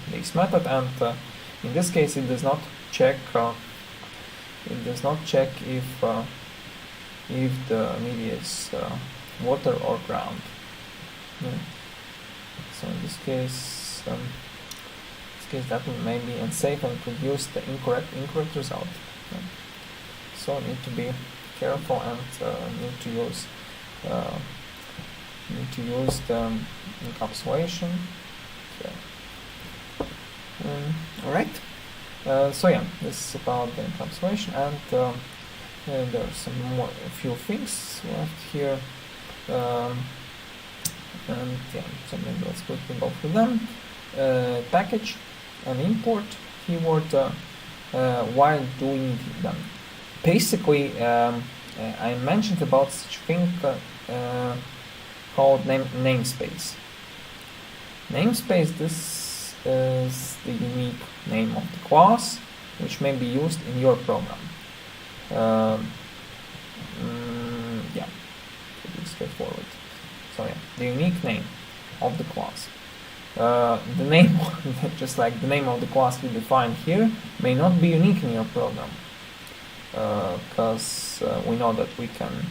this method, and in this case it does not check if the media is water or ground. Yeah. So in this case that may be unsafe and produce the incorrect result. Yeah. So need to be careful and need to use the encapsulation. Okay. All right. So yeah, this is about the encapsulation, and there are a few things left here, and yeah, so maybe let's quickly go through them. Package and import keyword. Why do we need them? Basically, I mentioned about such thing called namespace. Namespace, this is the unique name of the class which may be used in your program. Yeah, pretty straightforward. So yeah, the unique name of the class. The name, just like the name of the class we define here, may not be unique in your program, because we know that we cannot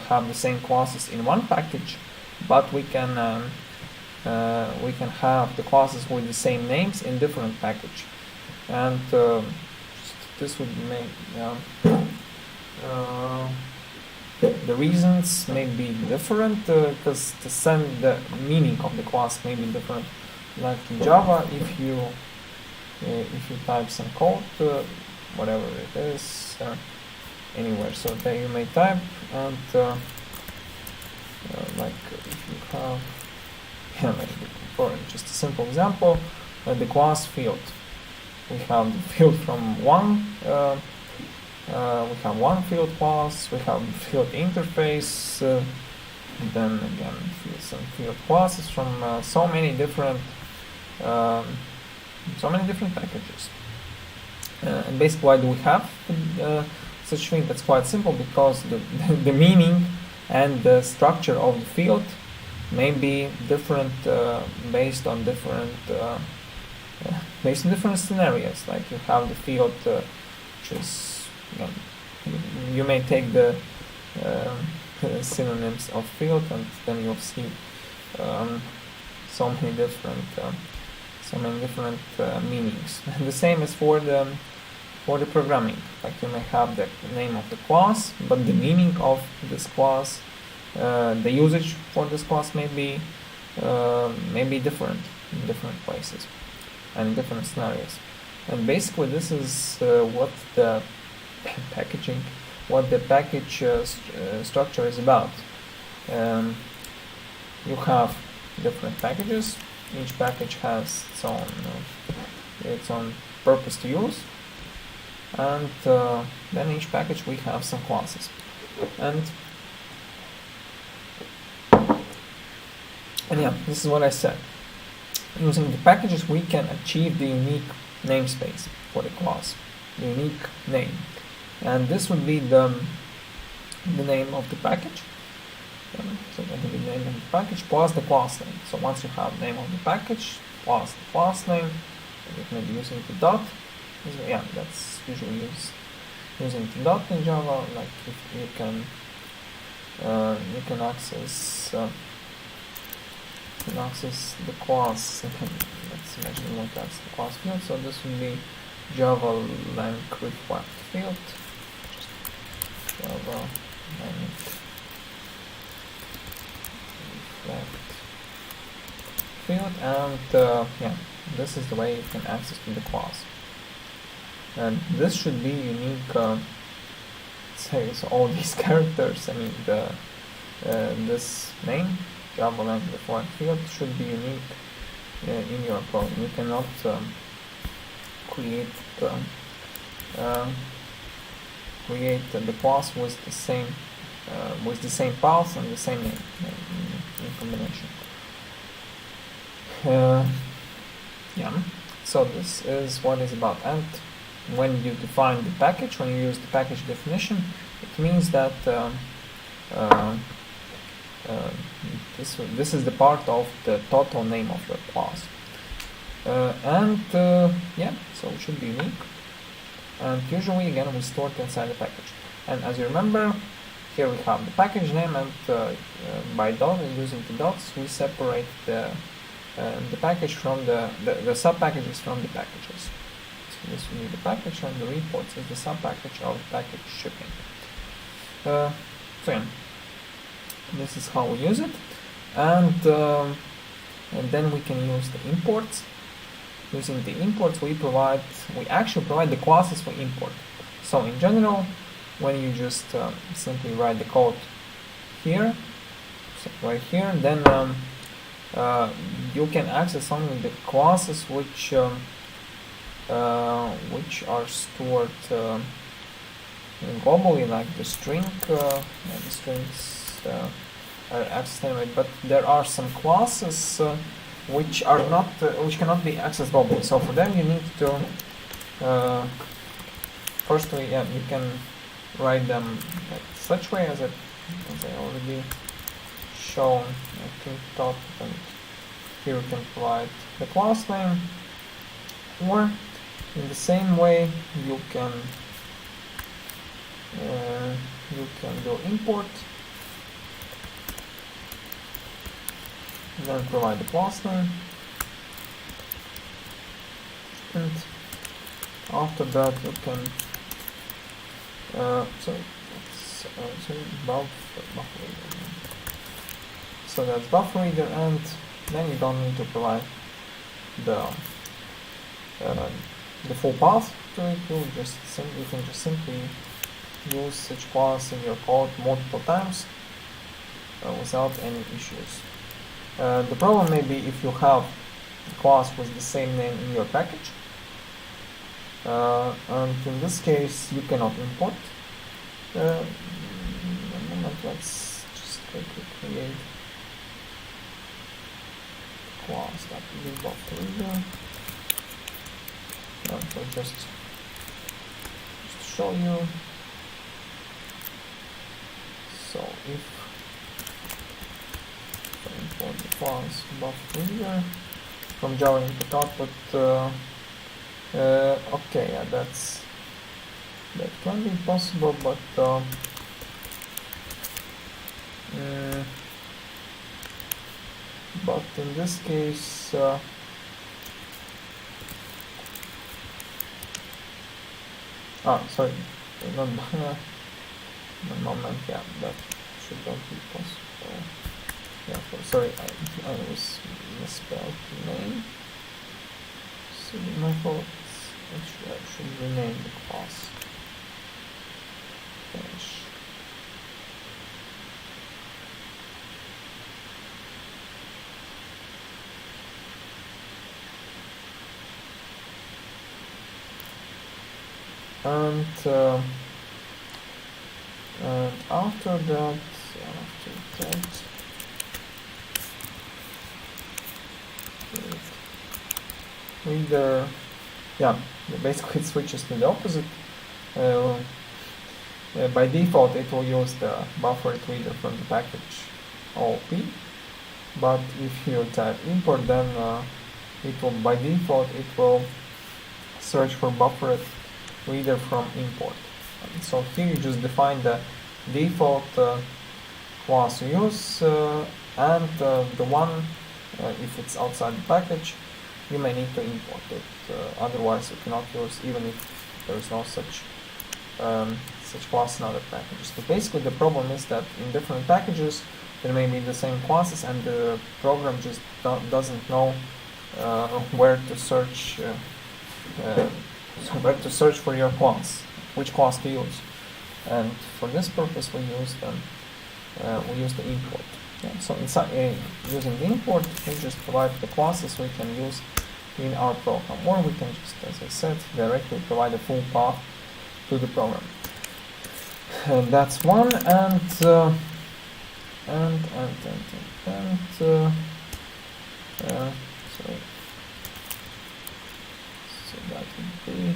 have the same classes in one package, but we can have the classes with the same names in different package, and this would make the reasons may be different, because the meaning of the class may be different. Like in Java, if you type some code, whatever it is, anywhere, so there you may type, and like if you have, like for just a simple example, the class field, we have the field from one. We have one field class, we have field interface, and then again some field classes from so many different packages. And basically, why do we have such thing? That's quite simple, because the meaning and the structure of the field may be different based on different scenarios. Like you have the field which is, you may take the synonyms of field, and then you'll see so many different meanings. And the same is for the programming. Like you may have the name of the class, but the meaning of this class, the usage for this class may be different in different places and in different scenarios. And basically, this is what the package structure is about. You have different packages. Each package has its own purpose to use, and then each package we have some classes. And yeah, this is what I said. Using the packages, we can achieve the unique namespace for the class, the unique name. And this would be the name of the package. So that would be the name of the package plus the class name. So once you have the name of the package plus the class name, it may be using the dot. Yeah, that's usually using the dot in Java. Like if you can access the class. Let's imagine we want to access the class field. So this would be Java lang reflect field. Java lang reflect field, and yeah, this is the way you can access to the class. And this should be unique. Say so all these characters. I mean this name, Java lang reflect field, should be unique in your program. You cannot create the class with the same path and the same name in combination. Yeah. So this is what it's about. And when you define the package, when you use the package definition, it means that This is the part of the total name of your class. Yeah, so it should be unique. And usually, again, we store it inside the package. And as you remember, here we have the package name, and by dot, using the dots, we separate the package from the sub-packages from the packages. So this will be the package, and the reports is the sub-package of package shipping. So yeah, this is how we use it, and then we can use the imports. Using the imports, we actually provide the classes for import. So in general, when you just simply write the code here, so right here, then you can access only the classes which are stored globally, like the string. The strings are accessed anyway, but there are some classes which cannot be accessed globally. So for them, you need to firstly, you can write them like such way as I already shown. I think top, and here you can provide the class name, or in the same way you can do import, and then provide the class name, and after that you can buffer reader. So that's buffer reader, and then you don't need to provide the full path to it. You can just simply use such class in your code multiple times without any issues. The problem may be if you have a class with the same name in your package, and in this case you cannot import. One moment, let's just quickly create class that will be buffer reader. So just to show you. So if I import the class buffer reader from Java input output, okay, yeah, that can be possible, but in this case, sorry, not one moment, yeah, that should not be possible. Yeah, sorry, I was misspelled the name. So my fault. I should rename the class. Finish. And after that, reader, yeah, basically it switches to the opposite. By default, it will use the buffer reader from the package OP, but if you type import, then it will, by default, it will search for buffer reader from import. And so here you just define the default class you use, and the one, if it's outside the package, you may need to import it. Otherwise, you cannot use, even if there is no such class in other packages. But basically, the problem is that in different packages, there may be the same classes, and the program just doesn't know where to search for your class, which class to use. And for this purpose, we use the import. Yeah, so inside using the import, we just provide the classes we can use in our program, or we can just, as I said, directly provide a full path to the program. And that's one, and sorry. So that would be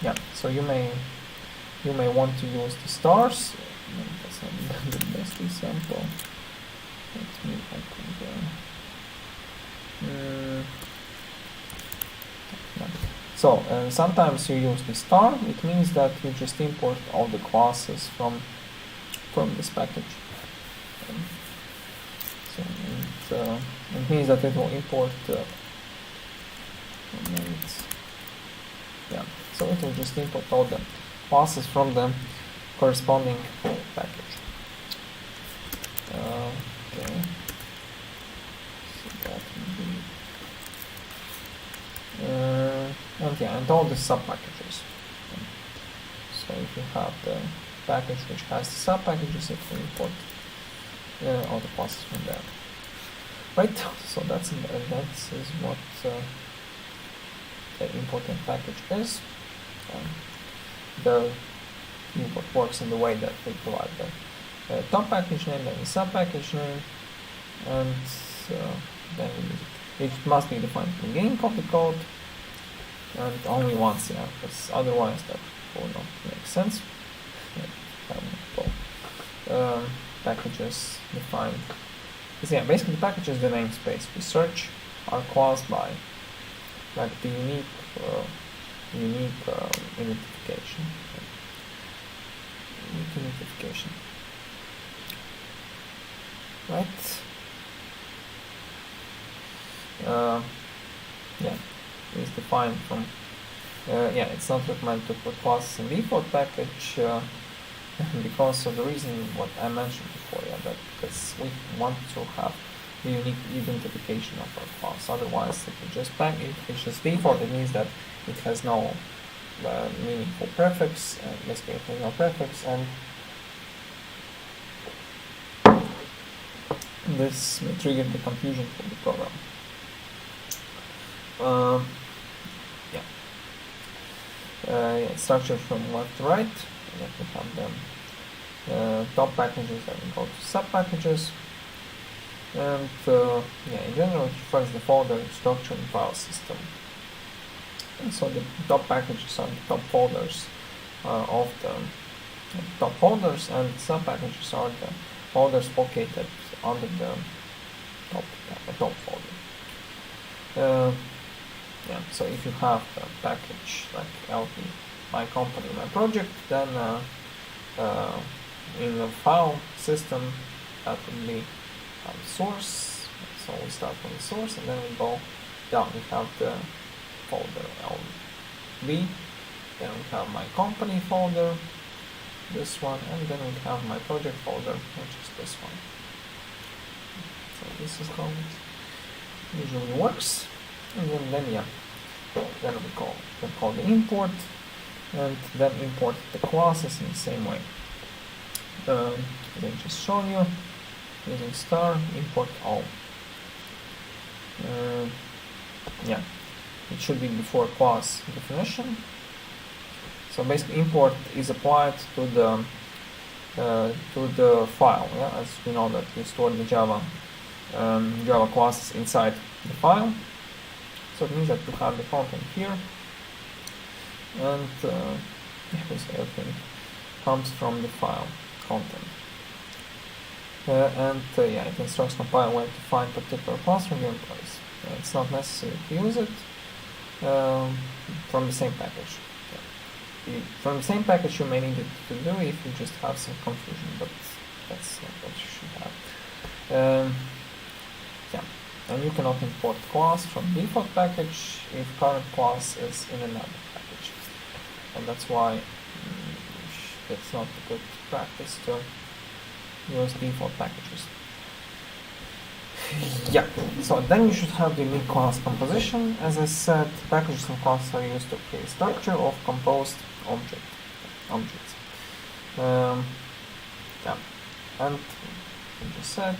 yeah. So you may want to use the stars. That's not the best the sample. Let me open the. So sometimes you use the star. It means that you just import all the classes from this package. So it means that it will import. Yeah. So it will just import all the classes from the corresponding package. Okay. So that will be. And all the sub-packages. So if you have the package which has the sub-packages, it will import all the classes from there. Right, so that is what the important package is. The import works in the way that we provide the top package name, then the sub-package name, and then it must be defined at the beginning of the code, and only once, yeah, because otherwise that will not make sense. Packages defined. Because yeah, basically the package is the namespace. We search our class by like the unique identification. Unique identification. Right. Yeah, is defined from. Yeah, it's not recommended to put classes in default package. Because of the reason what I mentioned before, yeah, that because we want to have the unique identification of our class. Otherwise, if it's just default, it means that it has no meaningful prefix. Basically, it has no prefix, and this may trigger the confusion for the program. Yeah, structure from left to right. Let me have them top packages, then we go to sub-packages, and yeah, in general it refers the folder structure and file system. And so the top packages are the top folders of the top folders, and sub-packages are the folders located under the top folder. Yeah, so if you have a package like LP, my company, my project, then in the file system that would be source. So we start from the source and then we go down. We have the folder LB, then we have my company folder, this one, and then we have my project folder, which is this one. So this is how it usually works. And then yeah, then we call the import, and then import the classes in the same way. Then just show you using star import all. Yeah, it should be before class definition. So basically, import is applied to the file. Yeah, as we know that we store the Java classes inside the file. So it means that we have the content here, and everything comes from the file content. Yeah, it instructs compile where to find particular class from your place. It's not necessary to use it from the same package. From the same package you may need it to do if you just have some confusion, but that's not what you should have. Yeah, and you cannot import class from default package if current class is in another package, and that's why it's not a good practice to use default packages. Yeah, so then you should have the unique class composition. As I said, packages and classes are used to create structure of composed objects. Yeah, and I just said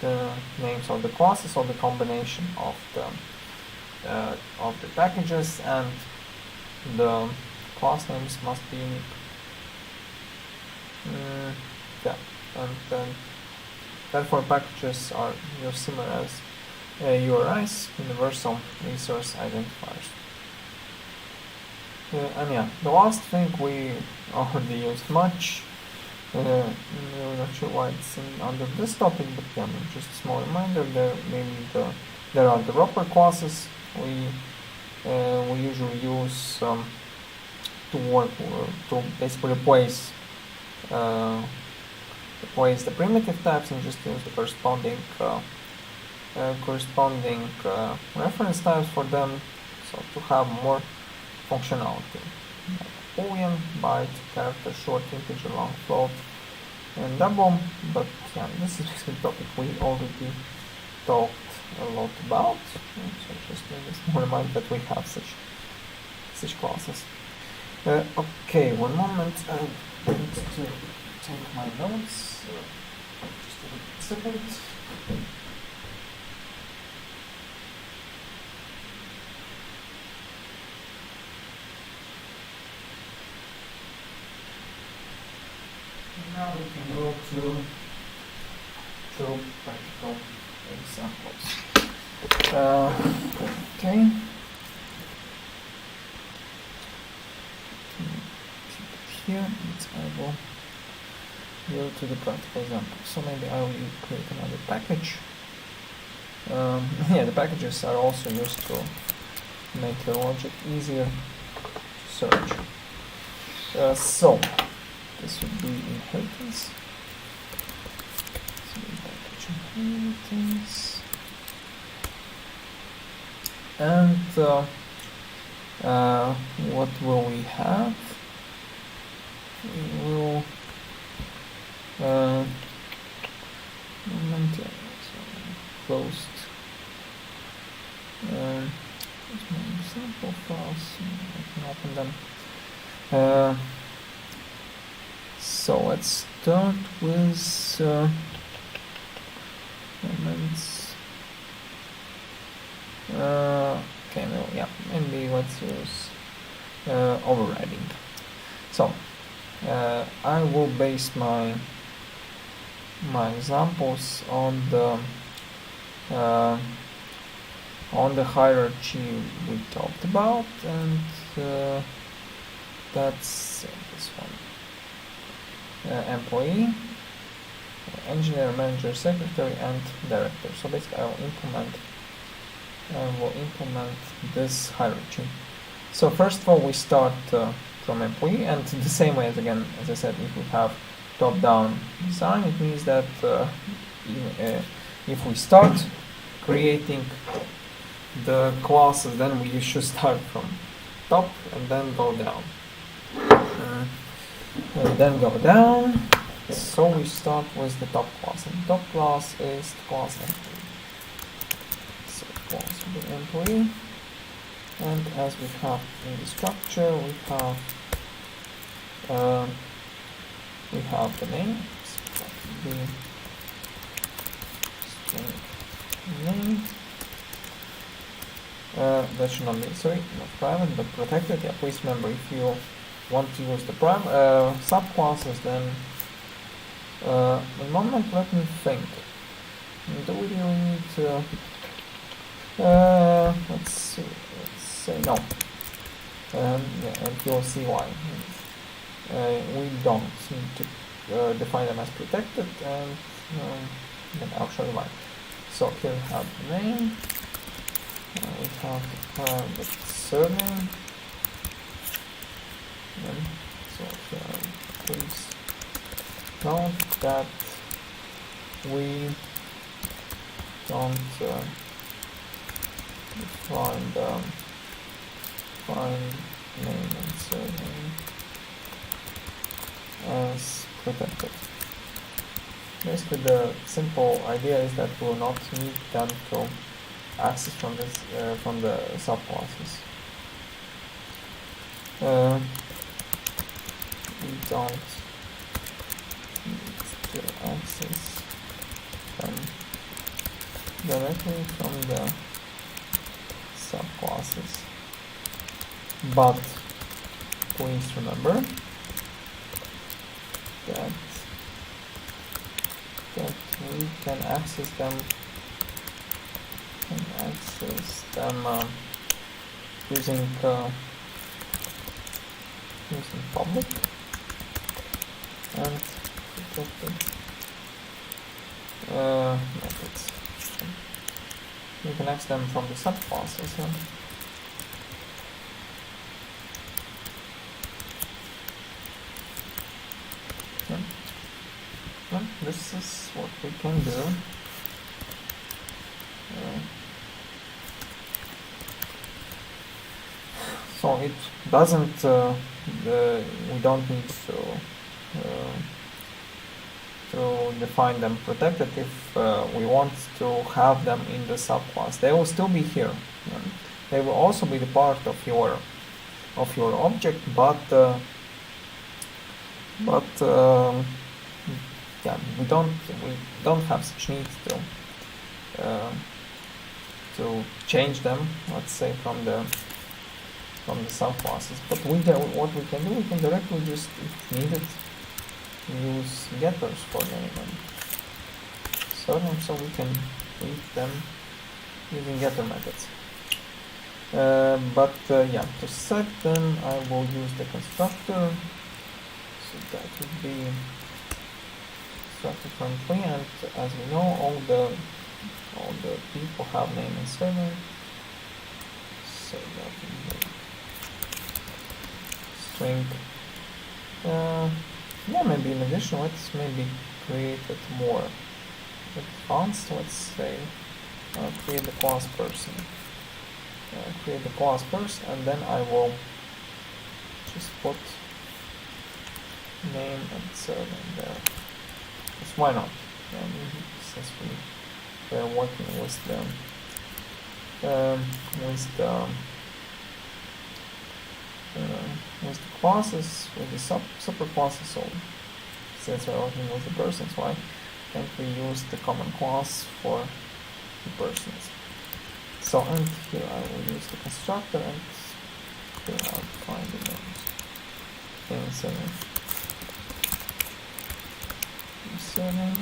the names of the classes or the combination of the packages, and the class names must be unique. Yeah, and then therefore packages are similar as URIs, universal resource identifiers. And yeah, the last thing we already used much I'm not sure why it's under this topic, but yeah, just a small reminder. There are the wrapper classes we usually use to work to basically replace the primitive types and just use the corresponding reference types for them, so to have more functionality. Boolean, byte, character, short, integer, long, float, and double. But yeah, this is basically a topic we already talked a lot about. So just a reminder that we have such classes. Okay, one moment. I need to take my notes. Just a second. Now we can go to practical examples. Okay. Here, I will go to the practical example. So maybe I will create another package. Yeah, the packages are also used to make the logic easier to search. So this would be inheritance. And what will we have? We will closed. Here's my example files. I can open them. So let's start with elements. Okay, no, yeah, maybe let's use overriding. So I will base my examples on the hierarchy we talked about, and that's this one: employee, engineer, manager, secretary, and director. So basically, I will implement this hierarchy. So first of all, we start from employee, and the same way as I said, if we have top-down design, it means that if we start creating the classes, then we should start from top and then go down. So we start with the top class, and the top class is the class employee. So class will be employee, and as we have in the structure, we have the name. So that will be string name. That should not be, not private, but protected. Yeah, please remember, if you want to use the subclasses, then one moment, let me think. Do we really need to? Let's see. Let's say no. Yeah, and you'll see why. We don't need to define them as protected, and then I'll show you why. So here we have the name. We have the surname. So please note that we don't define name and surname as protected. Basically, the simple idea is that we will not need them to access from the subclasses. We don't need to access them directly from the subclasses, but please remember that we can access them using public and connects them from the subclasses. Well, this is what we can do. So it doesn't, we don't need to define them protected if we want to have them in the subclass. They will still be here. They will also be the part of your object, but yeah, we don't have such need to change them, let's say, from the subclasses. But what we can do, we can directly just, if needed, use getters for name and surname, so we can read them using getter methods. Yeah, to set them, I will use the constructor. So that would be constructor from tree, and as we know, all the people have name and surname. So that would be string. Yeah, maybe in addition, let's maybe create it more advanced. Let's say create the class person. Create the class first, and then I will just put name and surname there. Just why not? Since we are working with the classes, with the super classes. So since we're working with the persons, why can't we use the common class for the persons? So, and here I will use the constructor, and here I'll find the names. Name and surname. Surname.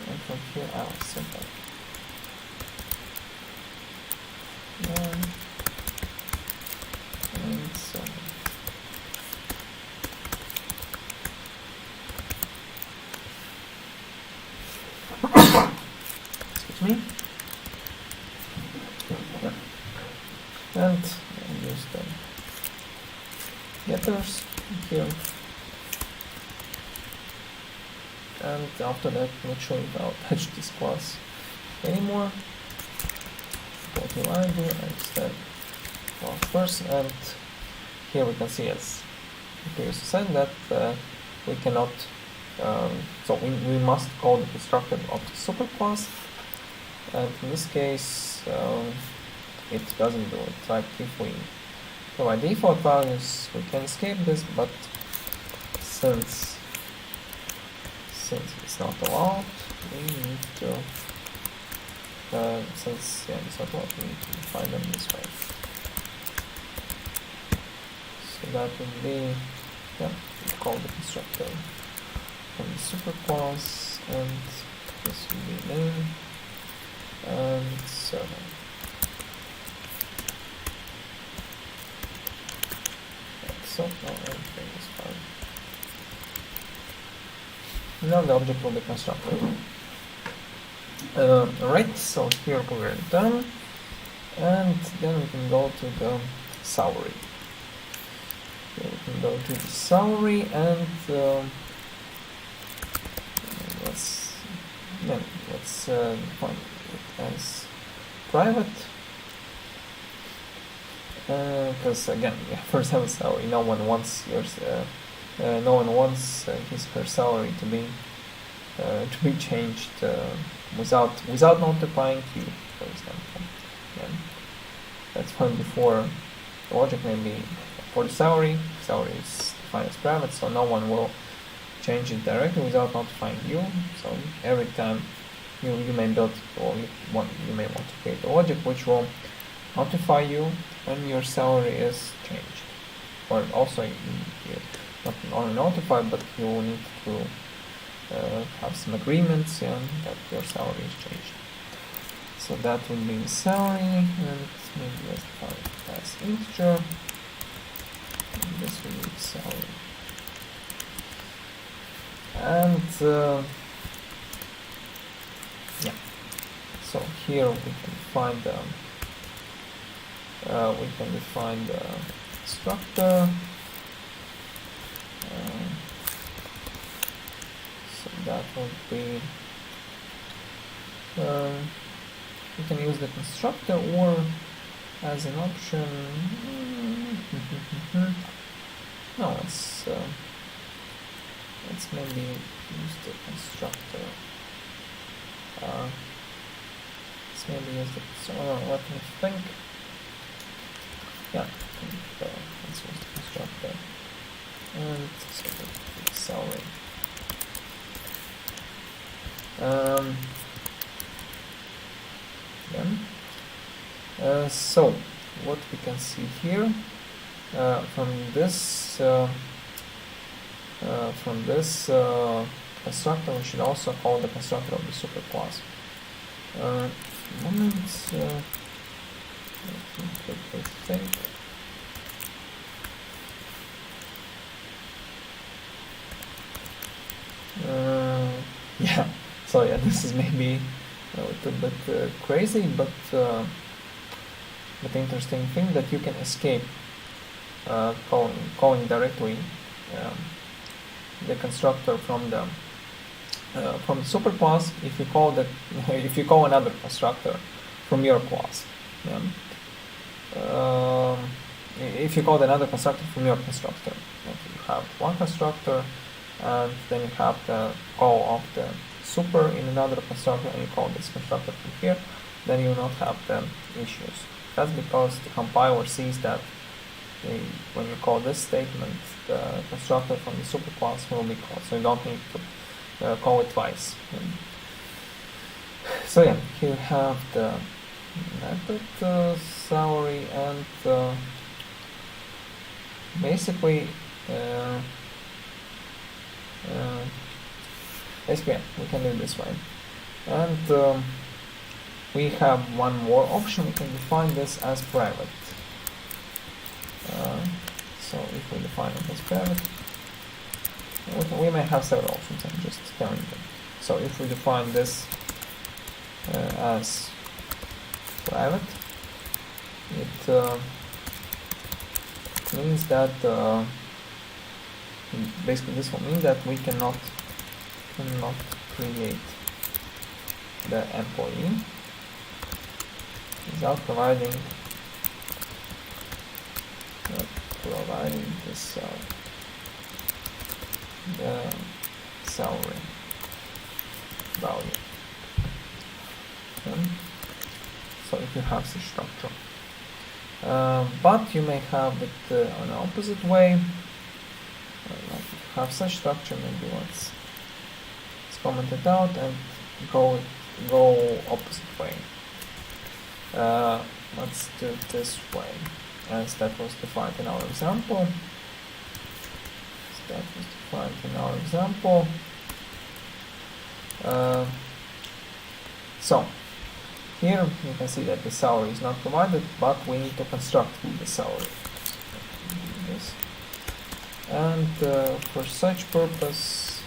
And from here I will set up name and surname. Excuse me. And use the getters here, and after that, not sure if I'll touch this class anymore. What will I do? Instead, well, first, and here we can see, as previously said, that we cannot. So we must call the constructor of the superclass, and in this case. It doesn't do it. Like if we provide default values, we can escape this, but since it's not allowed, we need to since it's not allowed, we need to define them this way. So that would be, yeah, we call the constructor from the superclass, and this would be name and surname. So now everything is fine. Now the object will be constructed. Right, so here we're done, and then we can go to the salary. Here we can go to the salary, and let's define it as private. Because again, we first have a salary. No one wants yours. No one wants her salary to be changed without notifying you, for example. And that's when before the logic may be for the salary. Salary is defined as private, so no one will change it directly without notifying you. So every time you may build, or you may want to create a logic which will notify you when your salary is changed, or also you not only notify, but you will need to have some agreements that your salary is changed. So that would be the salary, and maybe let's define it as integer. And this will be the salary. And yeah, so here we can define the constructor. So that would be we can use the constructor, or as an option no, let's maybe use the constructor. Let's maybe use the constructor. Let me think. Yeah, let's use the constructor. And so the salary. So what we can see here from this constructor, we should also call the constructor of the superclass. Moment, let me quickly think. Yeah, so yeah, this is maybe a little bit crazy, but the interesting thing that you can escape calling directly the constructor from the superclass if you call that if you call another constructor from your class. If you call another constructor from your constructor, like you have one constructor and then you have the call of the super in another constructor and you call this constructor from here, then you will not have the issues. That's because the compiler sees that when you call this statement, the constructor from the superclass will be called, so you don't need to call it twice. So yeah, here you have the method salary, and basically yeah, we can do it this way. And we have one more option. We can define this as private. So if we define it as private, we may have several options. I'm just telling them. So if we define this as private, it means that basically this will mean that we cannot create the employee without providing this the salary value. So if you have such structure, but you may have it on the opposite way. Like if you have such structure, maybe let's comment it out and go opposite way. Let's do it this way, as that was defined in our example. So here you can see that the salary is not provided, but we need to construct the salary. This. And for such purpose,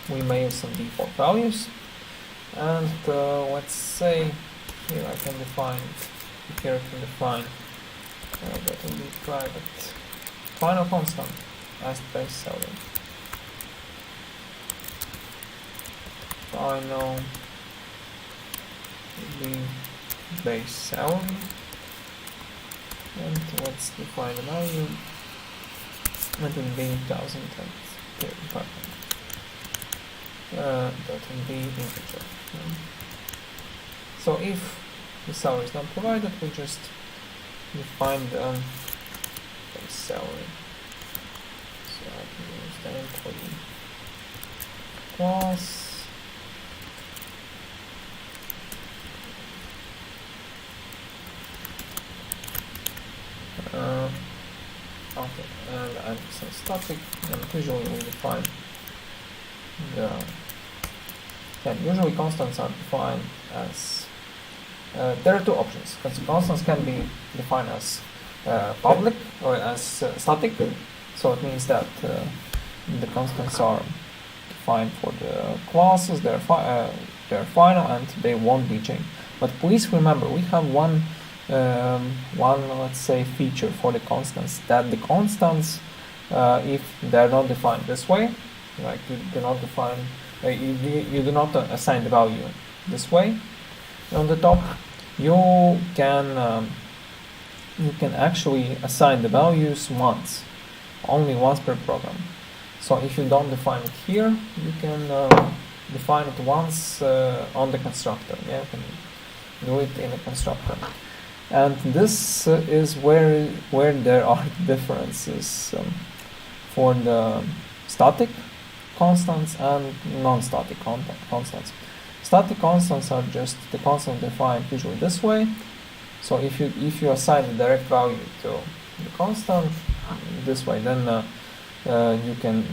we may use some default values. And let's say here I can define that will be private final constant as base salary. Final will be base salary, and let's define the value. That will be 1035. That will be integer. So if the salary is not provided, we just define the base salary. So I can use the employee class. Okay, and I'm some static, and usually we define the. And usually constants are defined as. There are two options. Constants can be defined as public or as static. So it means that the constants are defined for the classes. They're they're final and they won't be changed. But please remember, we have one let's say feature for the constants, that the constants, if they're not defined this way, like you do not define, you do not assign the value this way on the top, you can actually assign the values only once per program. So if you don't define it here, you can define it once on the constructor. Yeah, you can do it in the constructor. And this is where there are differences for the static constants and non-static constants. Static constants are just the constant defined usually this way. So if you assign the direct value to the constant this way, then you can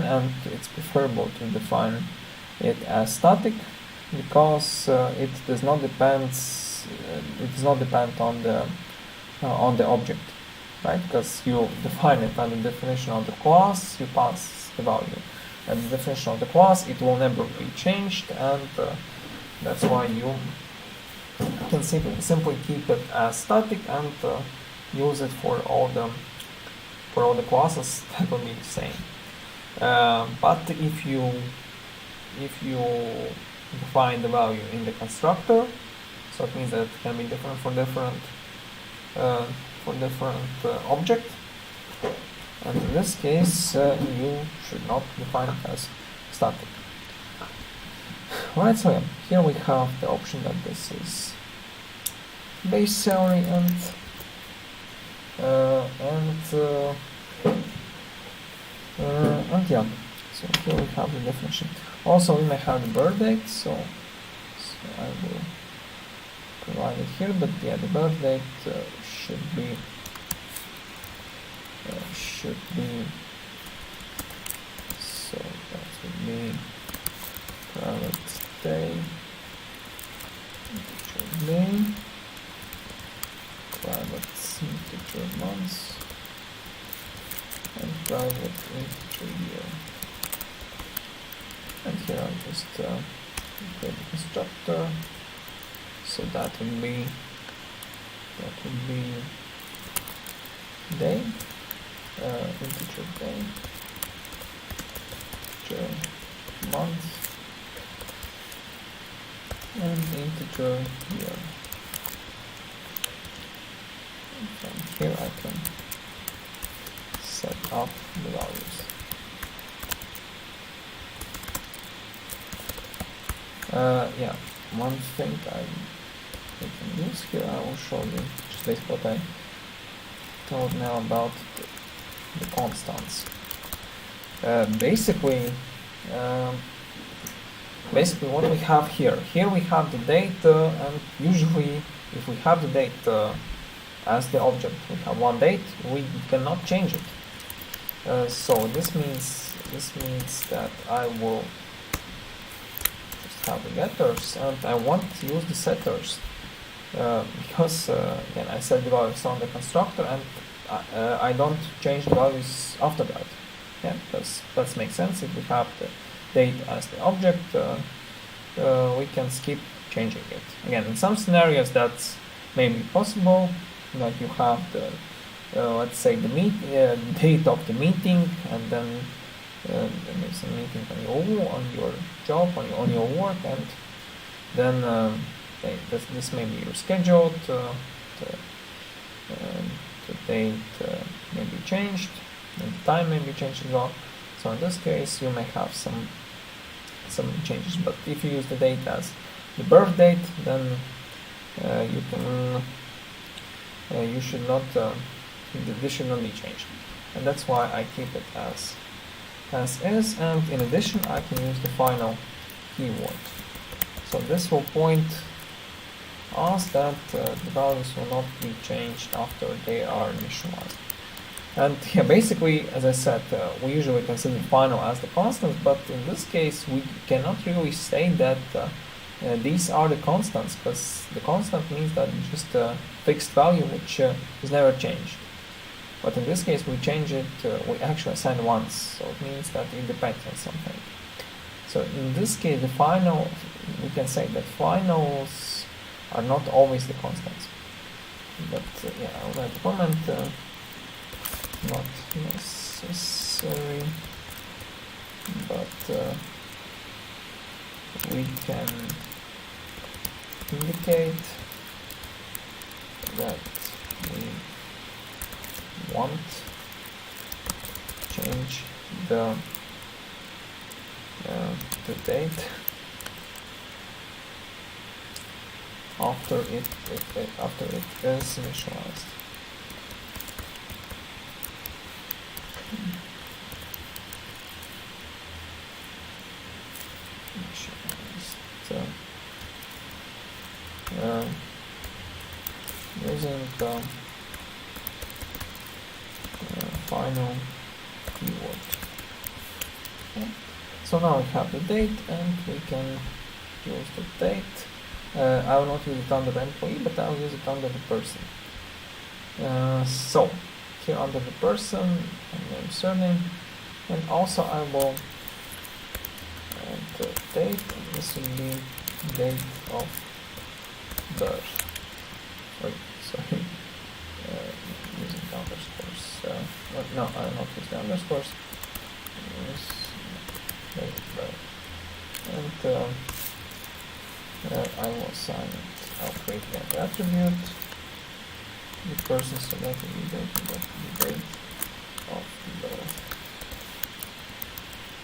and it's preferable to define it as static, because it does not depend on the object, right? Because you define it under the definition of the class, you pass the value, and the definition of the class, it will never be changed, and that's why you can simply keep it as static and use it for all the classes that will be the same. But if you define the value in the constructor, so it means that it can be different for different object, and in this case you should not define it as static. Right, so yeah, here we have the option that this is base salary and yeah, so here we have the definition. Also, we may have the birth date, so I will provide it here, but yeah, the birth date should be so that would be private day, integer name, private integer months, and private integer year. And here I'll just create the constructor. So that would be day, integer day, integer month, and integer year. And from here I can set up the values. Yeah, one thing I can use here, I will show you just basically what I told now about the constants. Basically what we have here we have the date, and usually if we have the date as the object, we have one date, we cannot change it. So this means that I will just have the getters, and I want to use the setters, because again I set the values on the constructor, and I don't change the values after that. Yeah, because that makes sense. If we have the date as the object, we can skip changing it. Again, in some scenarios that's maybe possible, like you have the let's say the date of the meeting, and then there's a meeting on your job, on your work, and then this may be rescheduled, the date may be changed, and the time may be changed as well. So in this case you may have some changes, but if you use the date as the birth date, then you can you should not this should not be changed, and that's why I keep it as is. And in addition, I can use the final keyword, so this will point us that the values will not be changed after they are initialized. And yeah, basically, as I said, we usually consider final as the constant, but in this case we cannot really say that these are the constants, because the constant means that it's just a fixed value which is never changed. But in this case we change it, we actually assign once, so it means that it depends on something. So in this case, the final, we can say that finals are not always the constants. But yeah, I'll write a comment, not necessary, but we can indicate that we want to change the date after it is initialized. Using the final keyword. Okay. So now we have the date, and we can use the date. I will not use it under the employee, but I will use it under the person. So here under the person, name, surname, and also I will add the date. And this will be date of birth. Sorry, using the underscores. No, I will not use the underscores. And I will assign it. I'll create that attribute. The person selected the date of birth.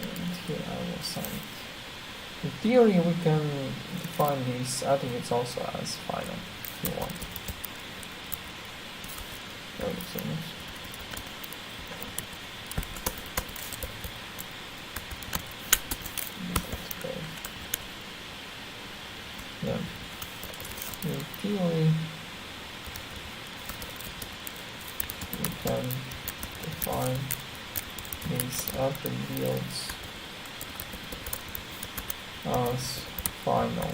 And here I will assign it. In theory, we can define these attributes also as final if you want. Yeah. In theory, we can define these attributes as final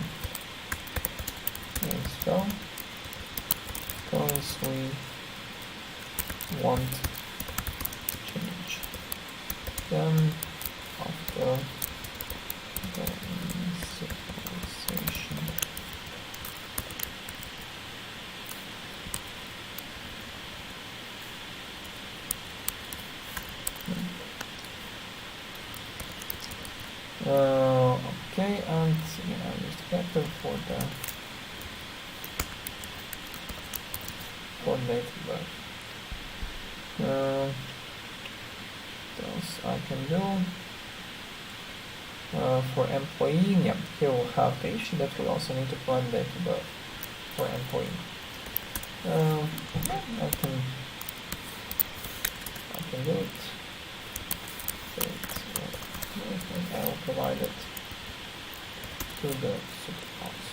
as well, because we want change them after the initialization. Okay, and I used Chapter for the date of birth. What else I can do? For employee, yeah, here we'll have the issue that we also need to provide date of birth for employee. I can do it. And I will provide it to the superhouse.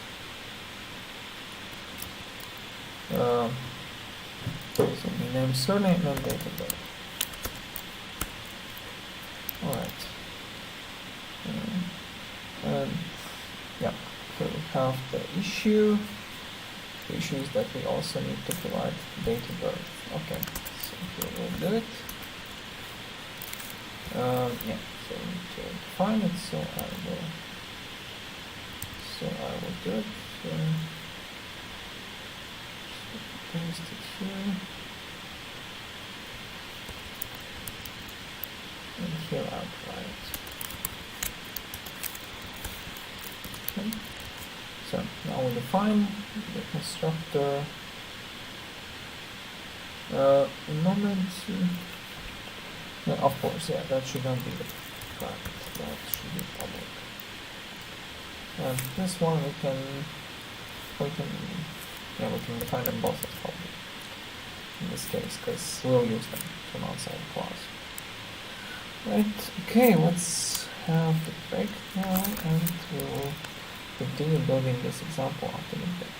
So name, surname, and date of birth. Alright. And yeah, here we have the issue. The issue is that we also need to provide date of birth. Okay, so here we'll do it. Yeah, so we need to define it, so I will do it. Paste it here. And here I'll provide it. Okay. So now we define the constructor. Moment. Of course, yeah, that should not be the private. That should be public. And this one we can define them both as public in this case, because we'll use them from outside the class. Right, okay, let's have the break now, and we'll continue building this example after the break.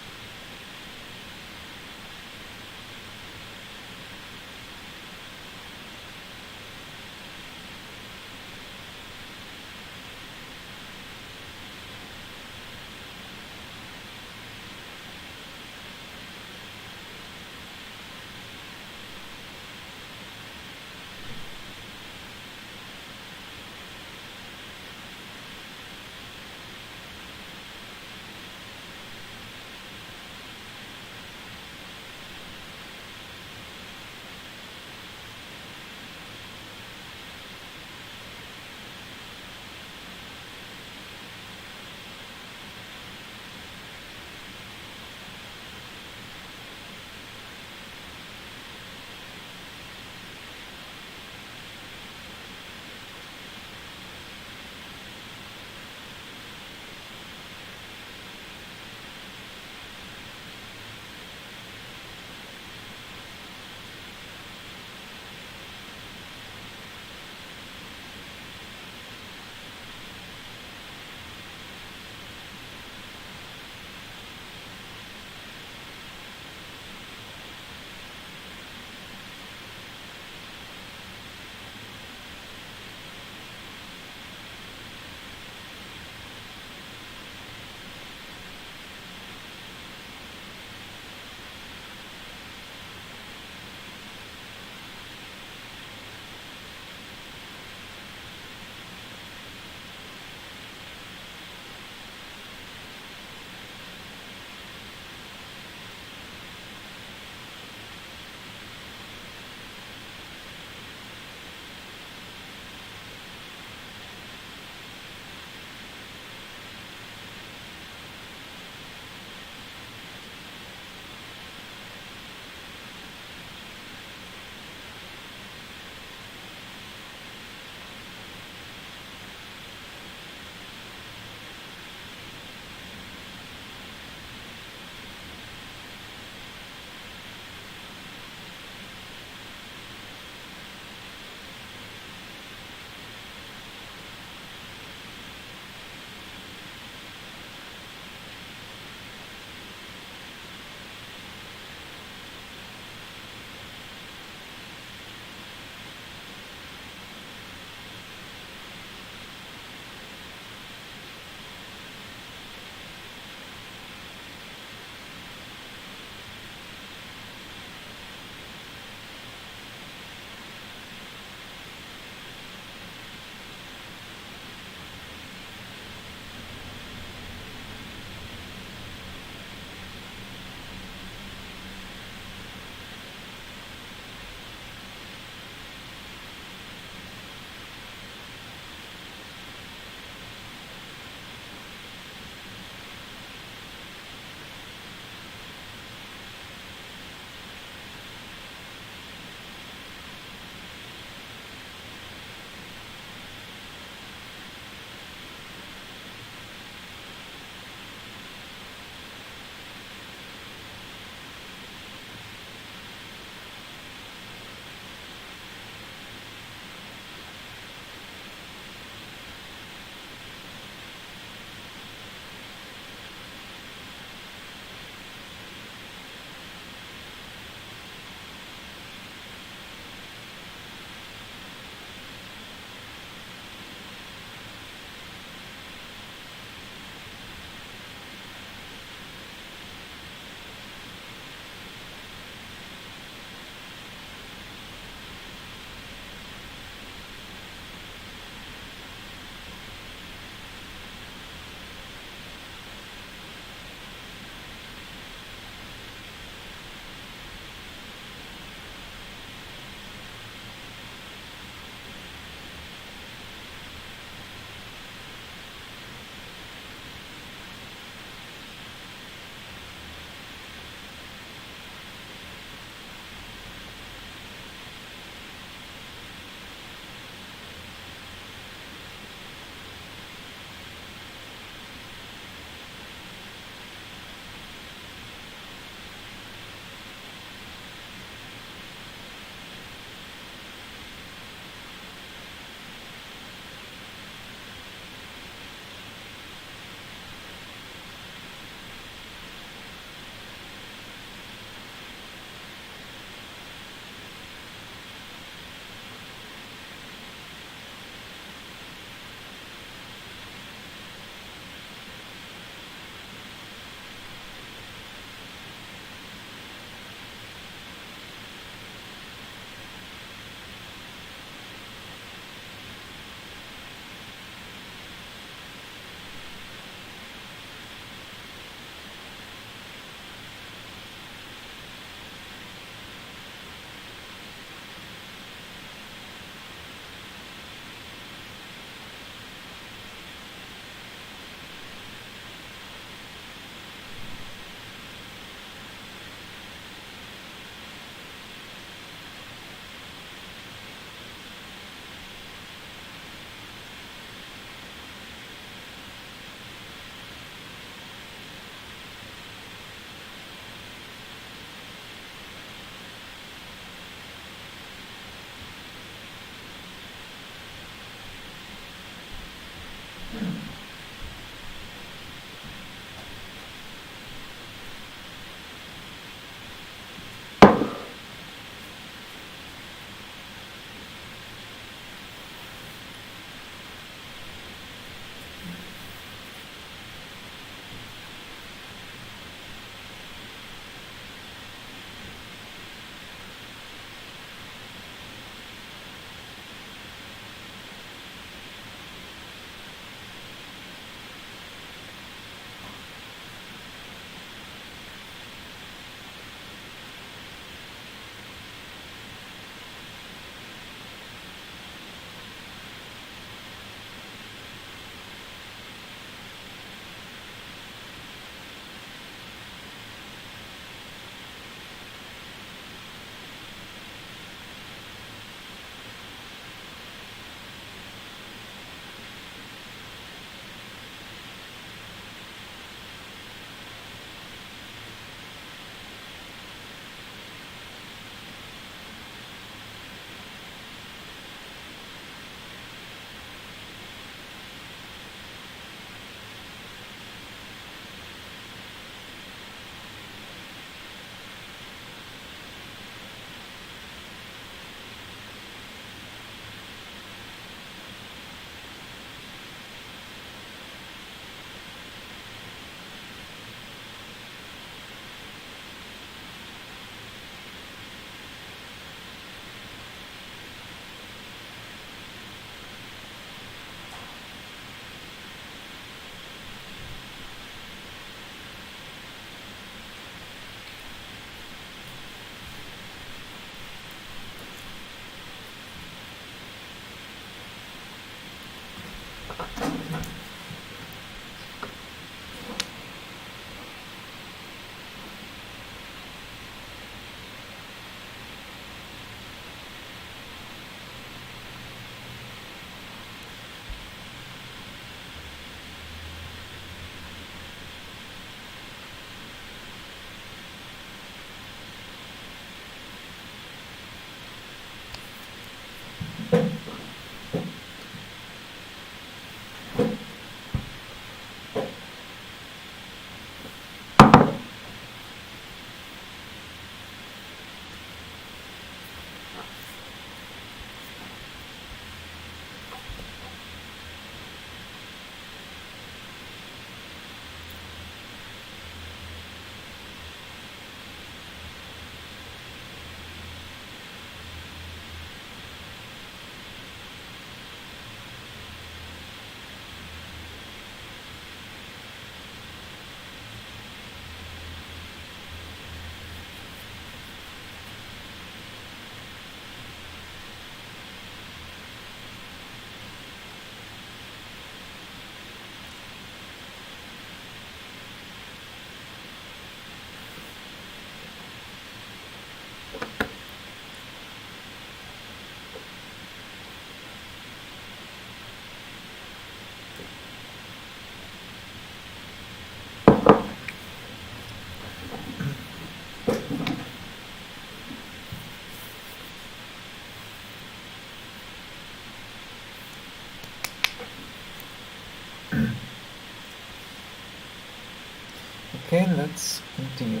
Okay, let's continue.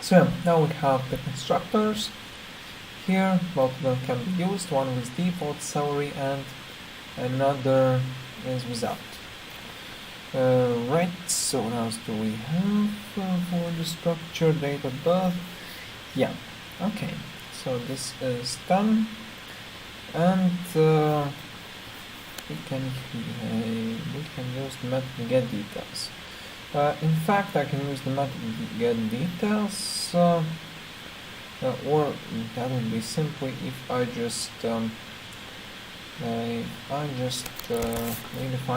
So now we have the constructors here. Both of them can be used, one with default salary and another is without. Right, so what else do we have for the structure? Date of birth. Yeah, okay, so this is done, and we can use the method get details. In fact, I can use the method get details, or that would be simply if I just redefine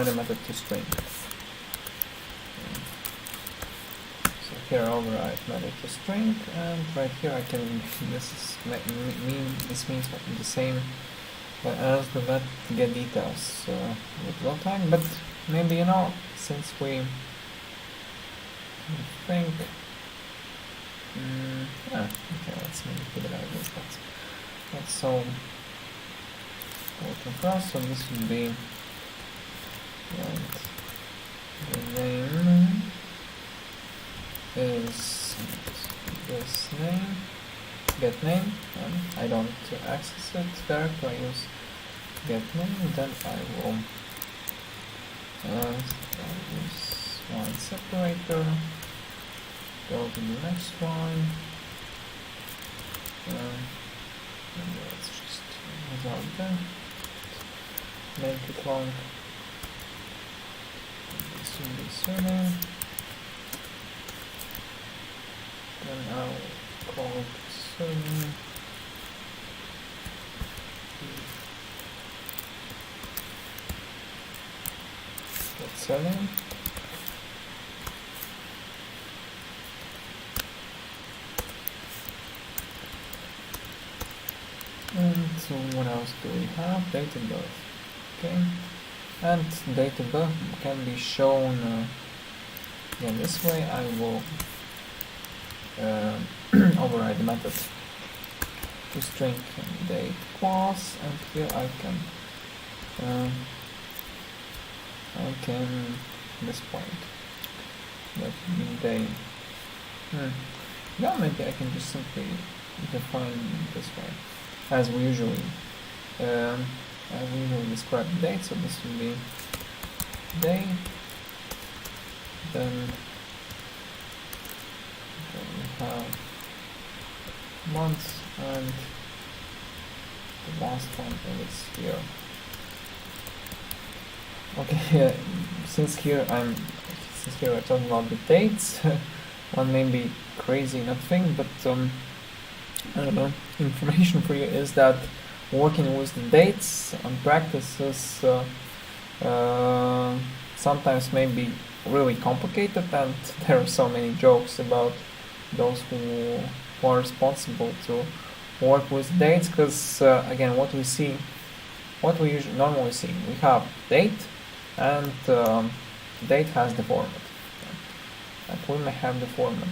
a method to string. So here I override method to string, and right here I can. This means the same as the method get details with runtime, but maybe since we think. Okay, let's maybe figure out this. That's so across. So this would be the name is this name, get name, and I don't access it directly. I use get name, then I will use one separator. Go to the next one, and let's just without that, make it long. This will be surname. Then I'll call it surname. That's surname. And so what else do we have? Date of birth. Okay. And date of birth can be shown again this way. I will override the method to string date class, and here I can this point that be day. Yeah, maybe I can just simply define this way. As we usually describe the date, so this will be day, then we have months, and the last one is here. Okay, since here we're talking about the dates, one may be crazy nothing, but I don't know, information for you is that working with the dates on practice is sometimes may be really complicated, and there are so many jokes about those who are responsible to work with dates, because again, what we usually normally see, we have date, and date has the format. And we may have the format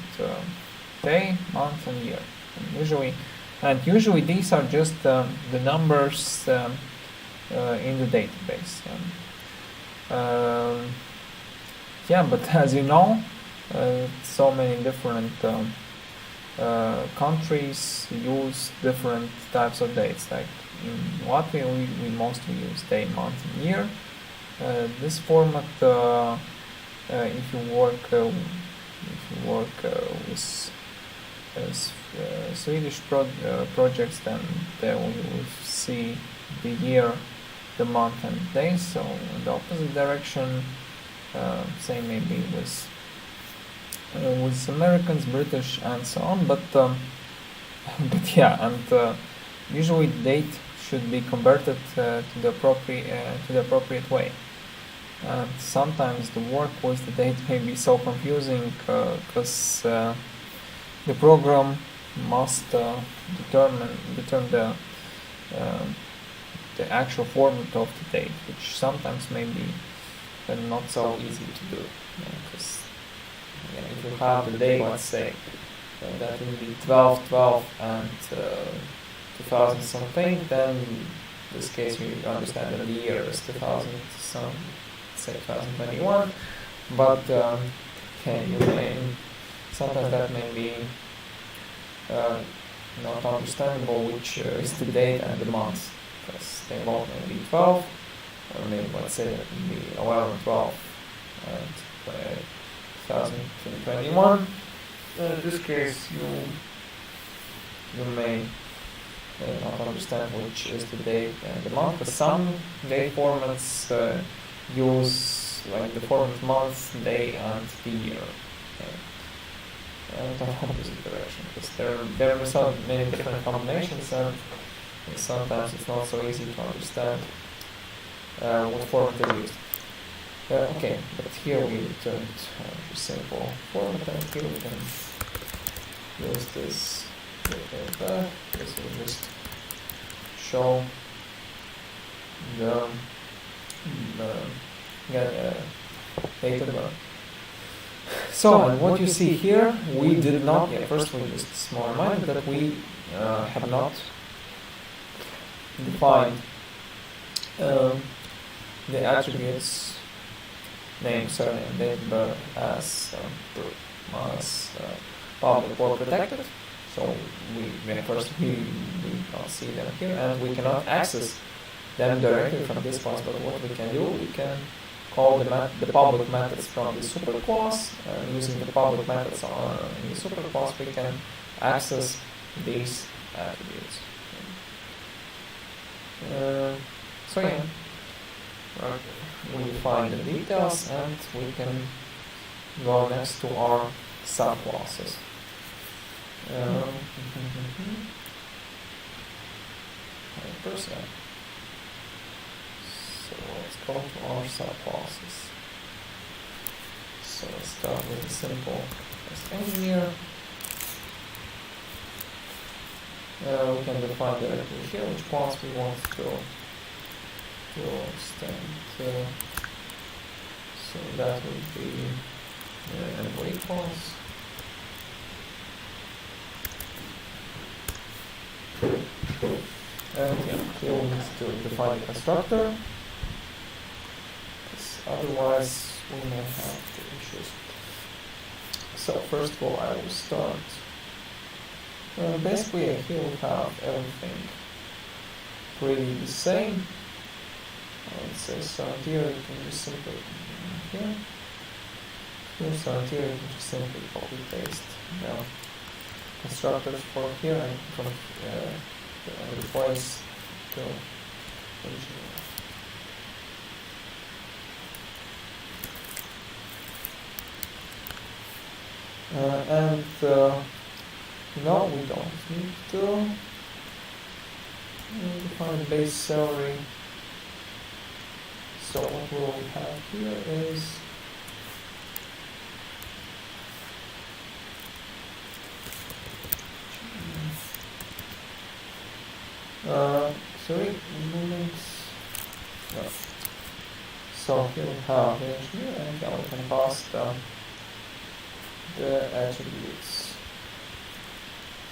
day, month, and year. And usually these are just the numbers in the database. Yeah, but as you know, so many different countries use different types of dates. Like in Latvia, we mostly use day, month, and year. This format, if you work with Swedish projects, then there you will see the year, the month, and day. So in the opposite direction, same maybe with Americans, British, and so on. But yeah, and usually the date should be converted to the appropriate way. And sometimes the work with the date may be so confusing because the program must determine the actual format of the date, which sometimes may be not so easy to do. Because if you have the date, let's say that will be 12/12 and 2000 something, then in this case we understand that the year is 2021, but sometimes that may be not understandable which is the date and the month, because they both may be 12, or maybe let's say that it may be 11/12 and 2021. In this case you may not understand which is the date and the month, but some date formats use like the format month, day, and the year. And the opposite direction, because there are so many different combinations, and sometimes it's not so easy to understand what format they use. Okay, but here we returned to simple format, and here we can use this. This will just show the data bar. So, and what you see here, we did not yet. First, we just small reminder that we have not defined the attributes name, surname, date of birth as public or protected. So we can't see them here, and we cannot access them directly from this class. But what we can do, we can call the public methods from the superclass, and using the public methods in the superclass, we can access these attributes. So yeah, we define the details, and we can go next to our subclasses. Percent. So let's go to our subclasses. So let's start with a simple engineer. We can define directly here which class we want to extend. So that would be an employee class. And yeah, here we need to define the constructor, because otherwise we may have the issues. So first of all, I will start. Basically, here we have everything pretty the same. Let's say start here, you can just simply here. Here start here, you can just simply copy paste constructors for here and from replace the engineer. And no, we don't need to define base salary. So what we will have here is sorry, moments. No. So here we have the engineer, and then we can pass the attributes.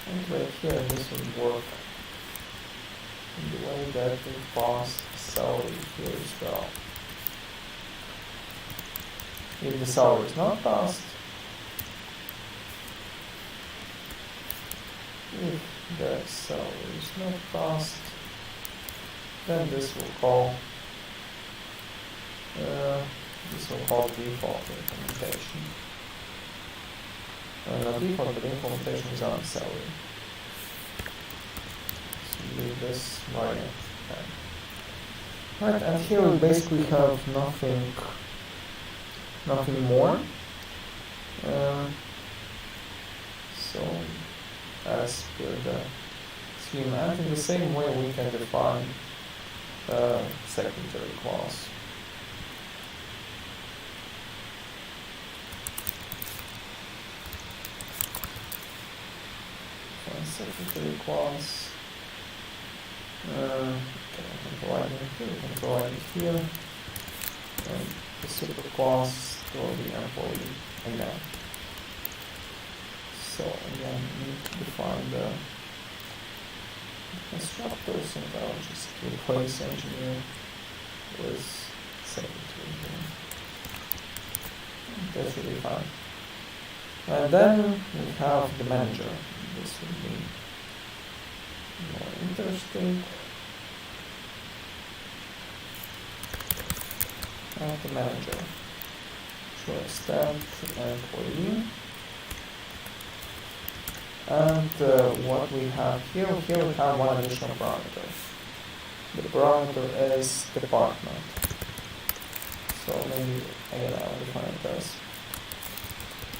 And right here, this will work in the way that we pass salary here as well. If the salary is not passed, if the salary is not passed, then this will call default implementation. Not default, but implementation is on salary. So leave this variant. Right, and here we basically have nothing more. So as per the scheme, and in the same way we can define secondary clause. Secondary clause. Okay, I can provide it here, we can provide it here. And the super clause will be employee again. So again, we need to define the constructors, and I'll just replace engineer with secretary here. That should be fine. And then we have the manager. This would be more interesting. And the manager. Show extend employee. And what we have here we have one additional parameter. The parameter is department. So maybe again I'll define it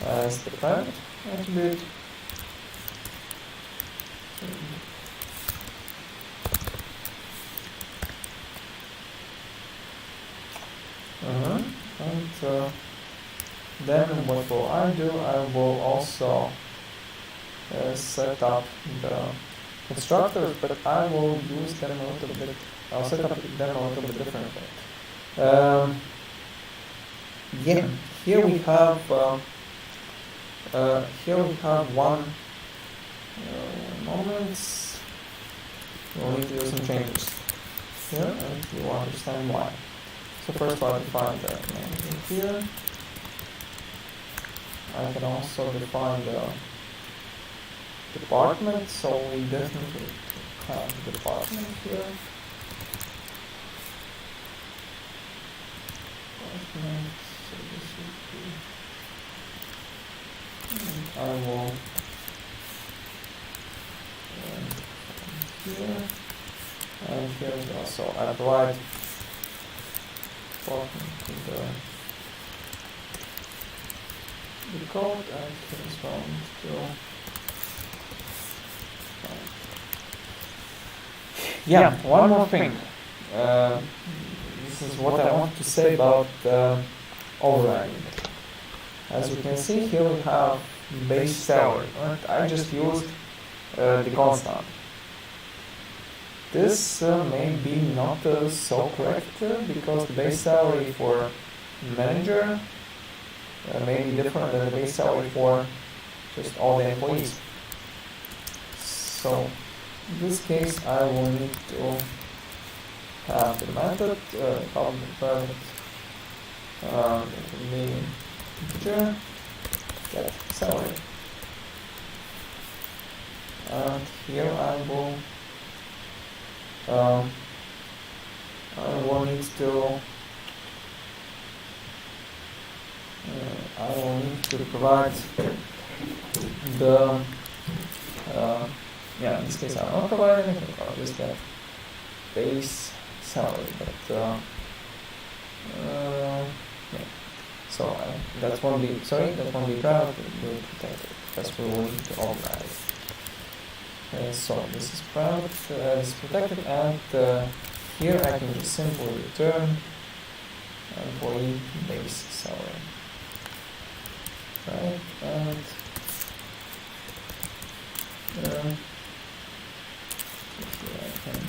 as the parent attribute. And then what will I do? I will also set up the constructors, but I will use them a little bit. I'll set up them a little bit differently. Yeah, here we have one moment. We'll need to do some changes here, and you will understand why. So first I'll define the manager here. I can also define the department, so we definitely have the department here. Department, so this would be, and I will here, and here as well. So I provide department to the code, and here as well still. Yeah, one more thing. This is what I want to say about overriding. As you can see here we have base salary. Right? I just used the constant. This may be not so correct because the base salary for manager may be different than the base salary for just all the employees. So in this case I will need to have the method called the private integer get salary, and here I will need to provide the in this case I'll not provide anything, I'll just get base salary, but yeah. So that won't be private, it will be protected, because we will need to override. So this is private, this is protected, and here I can just simply return employee base salary. Right, and I can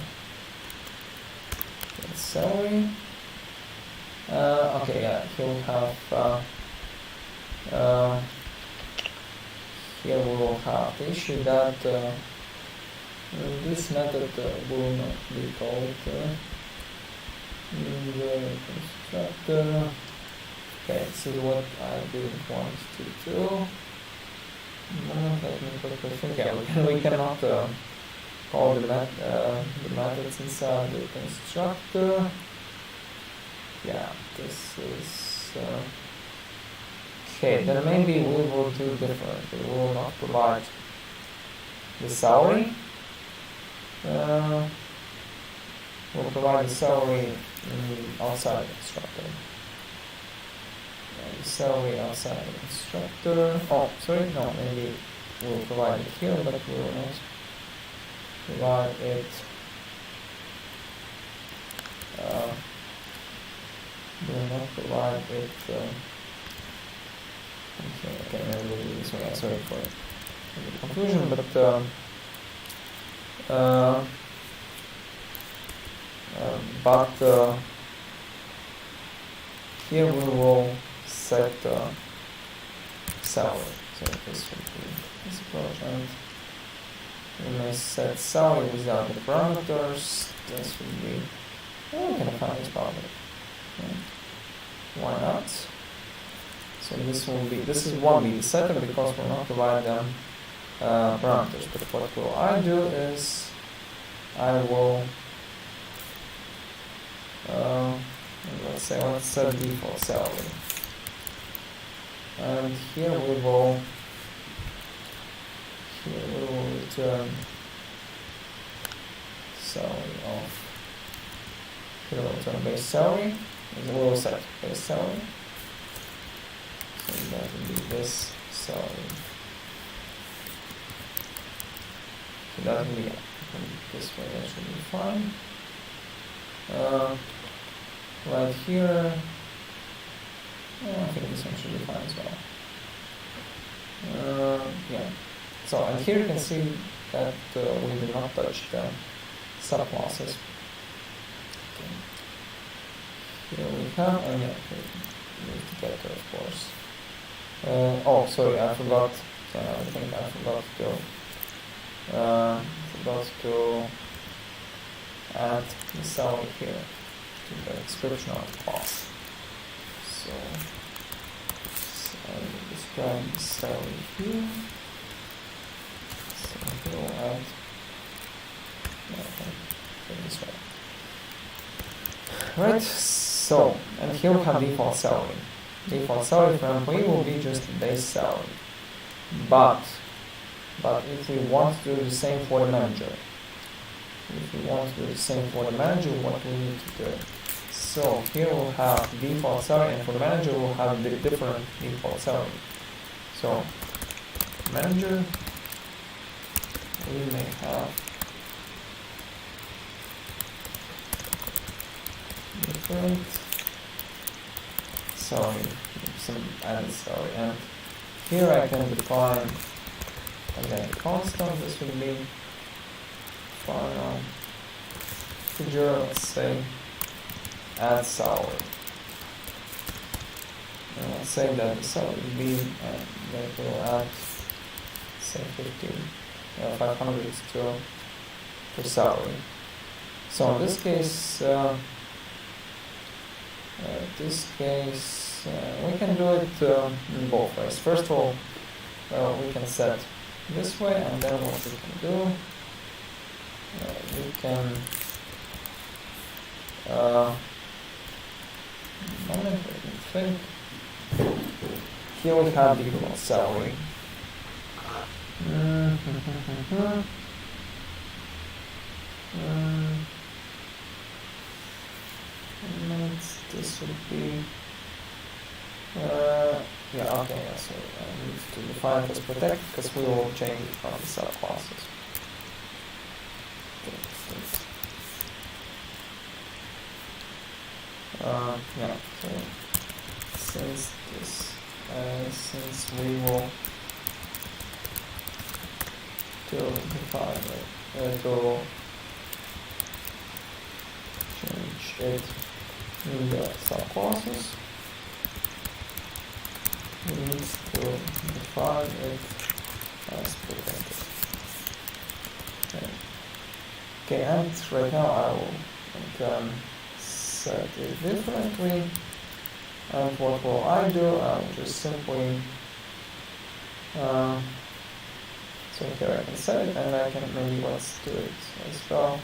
get salary. Okay, yeah, he'll have here we will have the issue that this method will not be called in the constructor. Okay, this is what I didn't want to do. Yeah, we cannot call the methods inside the constructor. Yeah, this is okay. Then maybe we will do different. We will not provide the salary. We'll provide the salary outside the constructor. The salary outside the constructor. Oh, sorry, no, maybe we'll provide it here, but we will not provide it. We will not provide it. Okay, maybe we'll do this one. Sorry for the confusion, but here we will set salary. So this would be this approach, and we may set salary without the parameters. This would be, we can find this parameter. Okay. Why not? So this won't be the setup because we'll not provide them parameters. But what will I do is I will let's set default salary, and here we will return salary of, here we'll return base salary, and we will set base salary, so that will be this salary. So that will be, this way that should be fine. Right here, I think this one should be fine as well. Yeah. So, and here you can see that we did not touch the subclasses. Okay. Here we have, and yeah, we need to get it, of course. Oh, sorry, I forgot. I think I forgot to add the salary here to the description of the class. So I will describe the salary here. So here we'll add, this way. Right, so, and here we have default salary. Default salary for employee will be just the base salary. But if we want to do the same for the manager, what we need to do. So here we'll have default salary, and for the manager we'll have the different default salary. So manager, we may have different salary, some added salary, and here I can define again constant. This would be final integer, let's say add salary, and let's say that the salary will be that will add say 500 to salary. So in this case we can do it in both ways. First of all, we can set this way, and then what we can do, we can think. Here we have default salary. This would be yeah, okay, yeah, so I need to define it as protect because we will change it from the subclasses. Yeah, so since we will to define it, to change it in the subclasses, we need to define it as presented. Okay, and right now I will set it differently. And what will I do? I will just simply so here I can set it, and I can maybe let's do it as well.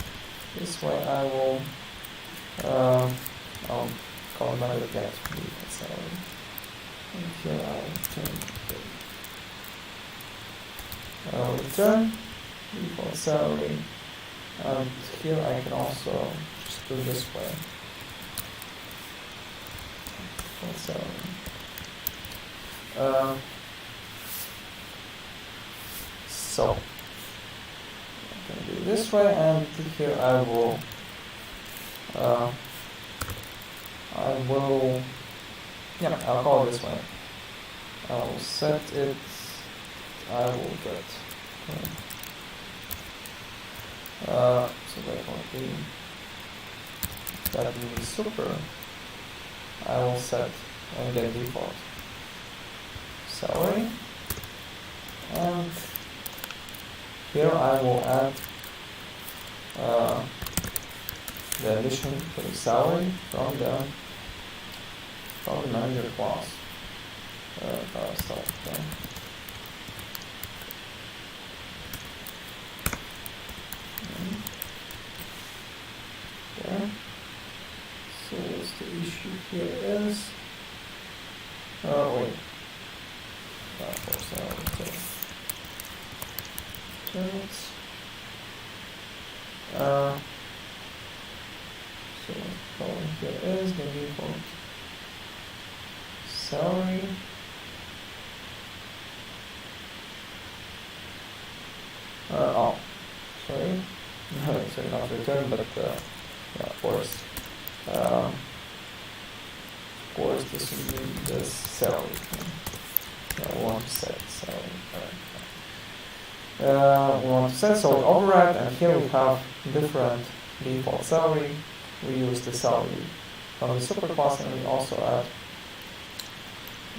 This way I will I'll call another get default salary. And here I will return default salary. And here I can also just do this way. Default salary. So I can do it this way, and here I will I'll call it this way. I will set it. I will get. So that will be super. I will set and get default salary, and here I will add the addition to the salary from the manager class. Okay. So what's the issue here is? Oh wait. For salary turns. So the problem here is the default salary. Sorry. Sorry, not return, but yeah, of course, this will be the salary. I want to set salary. We want to set, so we override, and here we have different default salary. We use the salary from the superclass, and we also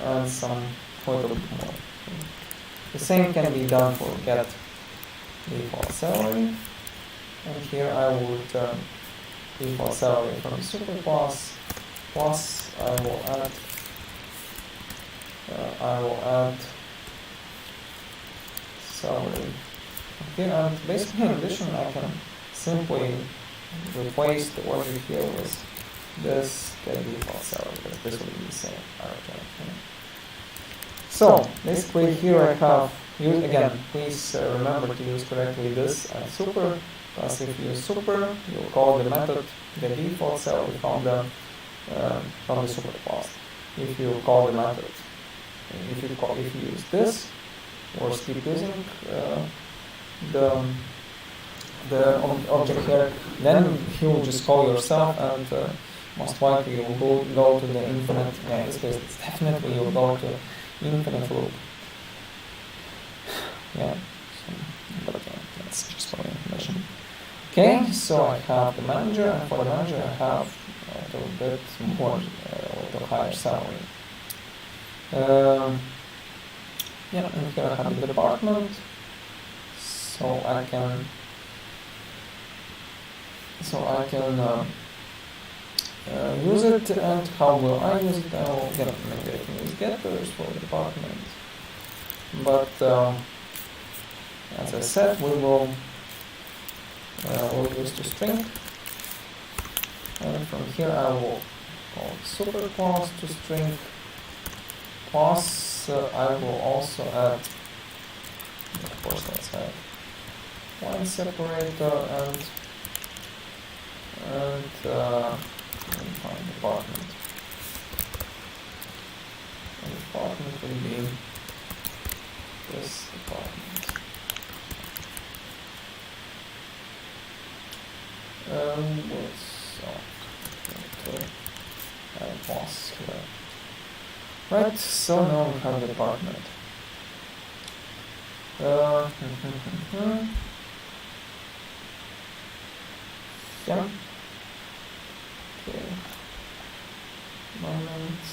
add some little bit more. The same can be done for get default salary, and here I will return default salary from the superclass, plus I will add salary here, and basically in addition I can simply replace the order here with this get default salary, but this will be the same. So basically here I have again, please remember to use correctly this and super, because if you use super, you'll call the method the default salary from the superclass. If you call the method, if you use this, or keep using the object here, then you will just call yourself, and most likely you will go to the infinite. Yeah, in this case, it's definitely you will go to infinite loop. Yeah, but that's just for information. Okay, so I have the manager, and for the manager I have a little bit more, a little higher salary. Yeah, and here I have the department, so I can use it. And how will I use it? I will maybe I can use getters for the department, but as I said, we will use the string, and from here I will call superclass to string, plus I will also add, of course, let's add line separator, and find department. And department will be this department. Okay. Right, so now we have the department. Yeah. Okay. Moments.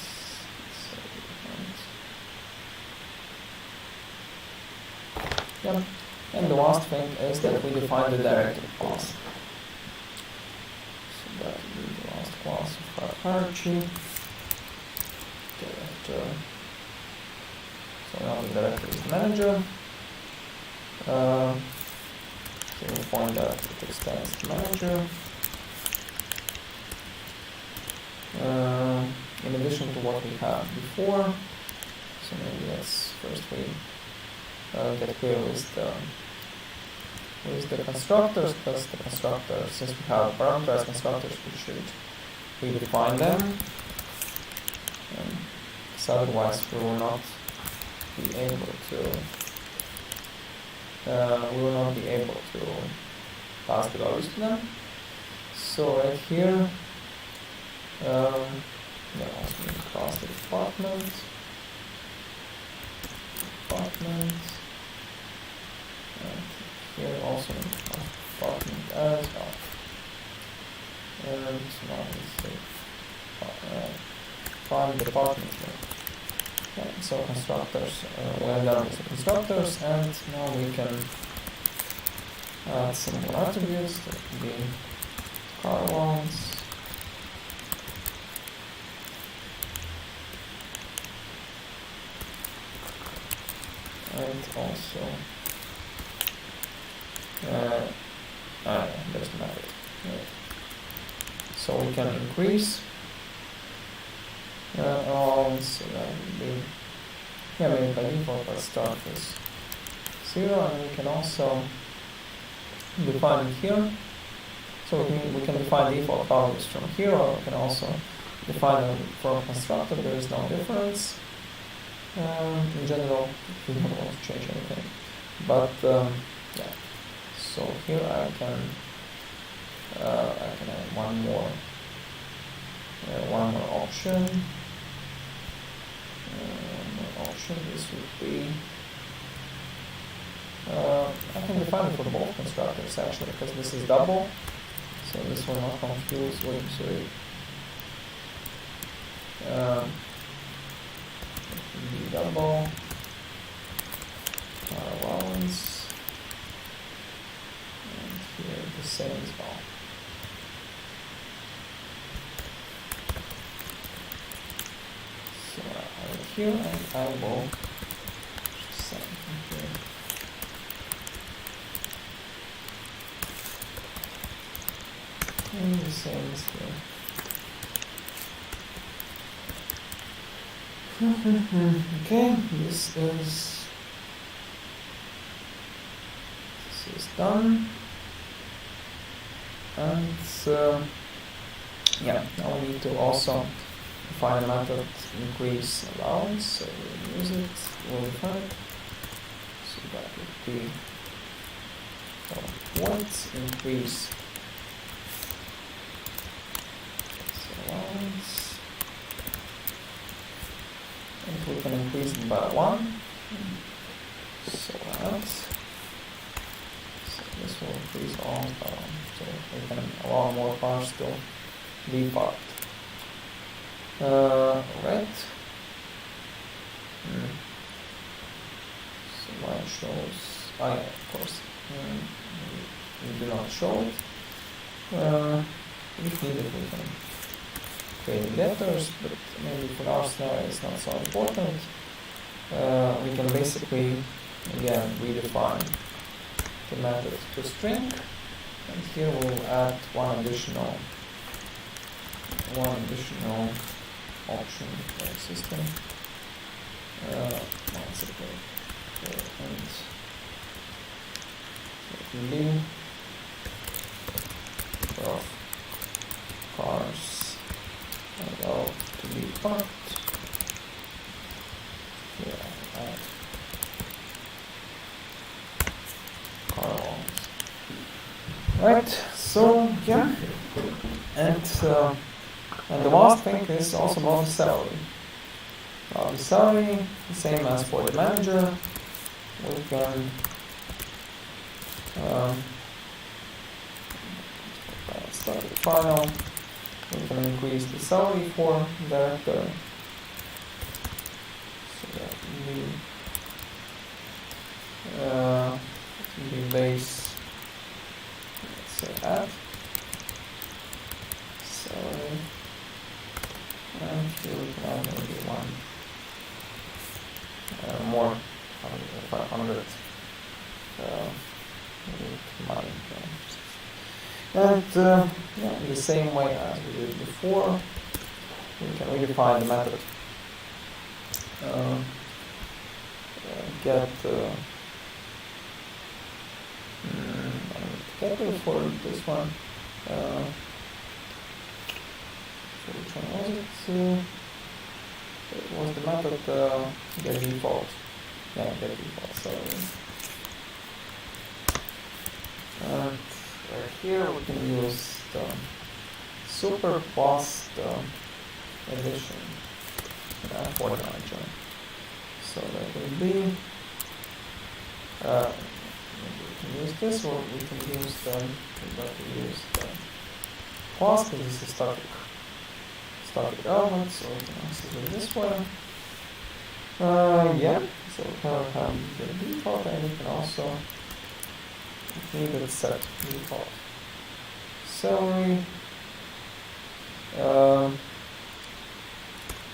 Yep. And the last thing is that we define the directive class. So that will be the last class of our hierarchy. Director. So now the director is the manager. So we find that it extends to manager. In addition to what we had before, so maybe let's first we get clear with the constructors, because the constructors, since we have parameterized constructors, we should redefine them, because otherwise we will not be able to pass the values to them. So right here, also need to pass the department, and here also need to pass department as well. And now we say find the department here. Okay, so constructors, we are done with the constructors, and now we can add some more attributes. That would be car allowance. And also, there's the method. Right. So we can increase allowance, so that would be, maybe by default let's start with 0, and we can also define it here. So we can define default values from here, or we can also define them for a constructor. There is no difference. In general, we don't want to change anything, but yeah. So here I can add one more option. This would be I can define it for both constructors actually, because this is double, so this will not confuse. Double allowance, and here the same as well. So here, and I will set here. And the same as here. Okay, this is done, and now we need to also define a method increase allowance. So we'll use it, we'll define it. So that would be what increase allowance. And we can increase it by 1. So this will increase all by 1. So we can allow more parts to be parked. Right. So mine shows. Yeah, of course. We do not show it. If needed, we can create letters, but maybe for our scenario it's not so important. We can basically again redefine the method to string, and here we'll add one additional option for the system. One second. And it will be of cars allowed to be parked. Yeah, add car allowance. Right, so yeah, and the last thing is also about salary. The salary, same as for the manager. We can start the file. We can increase the salary for director. So that will be base. Let's say add salary, and here we can add maybe one more 500 money. And yeah, in the same way as we did before, we can redefine the method. Get capital for this one. So which one was it? It was the method get default. Yeah, get default. So and right here we can use the superpost edition for the manager. So that will be we can use this, or we can use the post. This is a static element, so we can also do this one. Yeah, so we have the default, and we can also need it set default salary.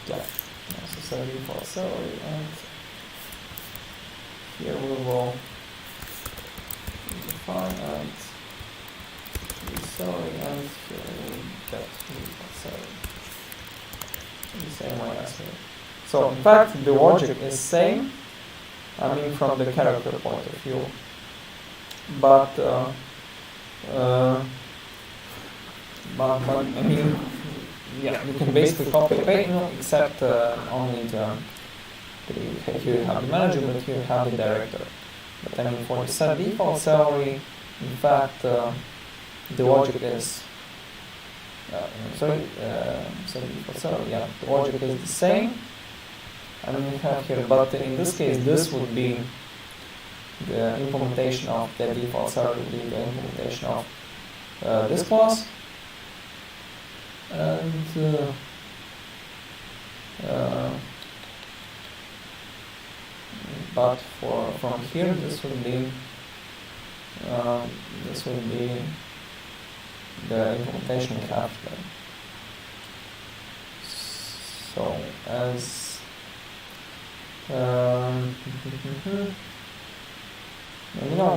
Yeah, also set default salary, and here we will define and salary, and here we will get default salary in the same way as here. So in fact the logic is same, I mean from the character point of view, but I mean, yeah, you can basically copy paste, except only here you have the manager, but here you have the director. But I mean, for the set default salary, in fact, the logic is set default salary. Yeah, the logic is the same. I mean, we have here, but in this case, this would be the implementation of the default salary, would be the implementation of this class, and but from here this would be the implementation of after. So as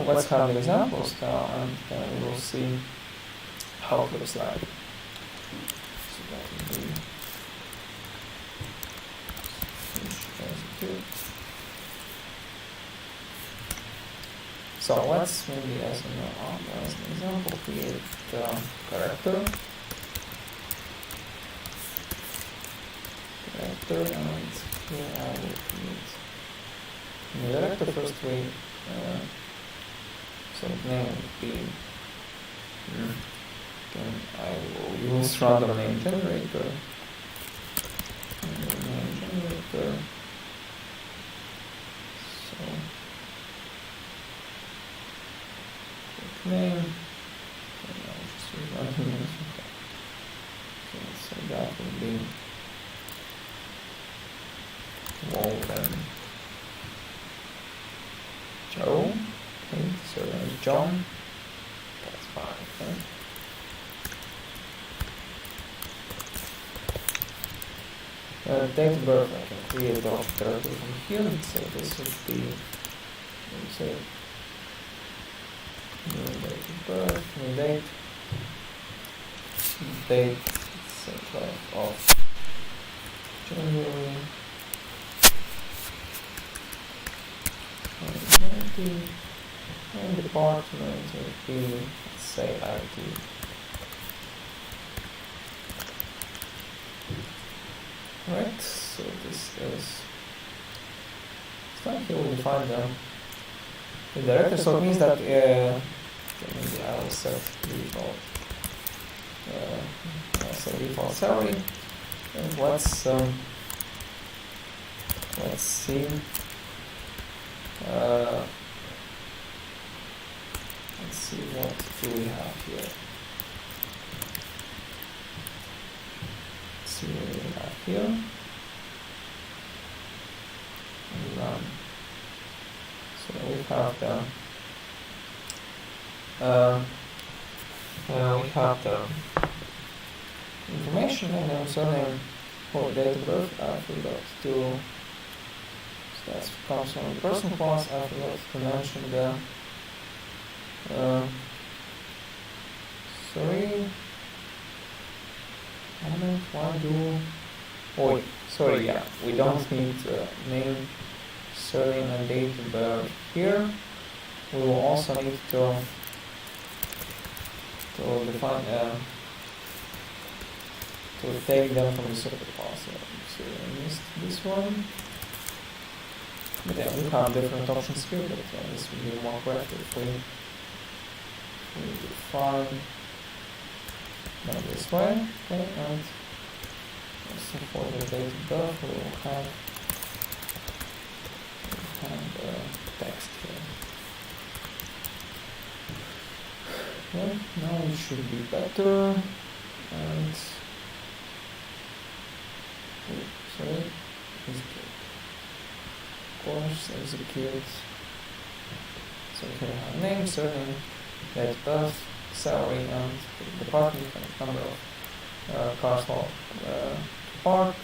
let's have the examples now, and we will see how it looks like. So that will be execute. So let's maybe as an example create character, and here I will create the director first way. So name would be then I will use random name generator. So name. And I'll just use random names. Okay, so that will be Walden Joe. Okay, so that's John. That's fine. Okay. Date of birth, I can create the character from here, so this would be, let's say, new date of birth, new date, say 12 of January 2020, and department would be, let's say, IT. Right, so this is here we define the director, so it means that maybe I will set default salary, and let's let's see. Let's see, what do we have here? Let's see what we have here. And run. So we have the information and then surname for date of birth. I forgot to. So that comes from the person class. I forgot to mention the. Sorry. Moment. Why do? Oh, sorry. Yeah, we don't need name, surname, and date of birth here. We will also need to define to take them from the super class. So I missed this one. But yeah, we have different options here, but this will be more correct if we define them this way. Okay, and so for the date of birth, we will have text here. Okay, now it should be better. And sorry, of course, execute. So here I have name, surname, date of birth, salary, and department, and number of cars to park.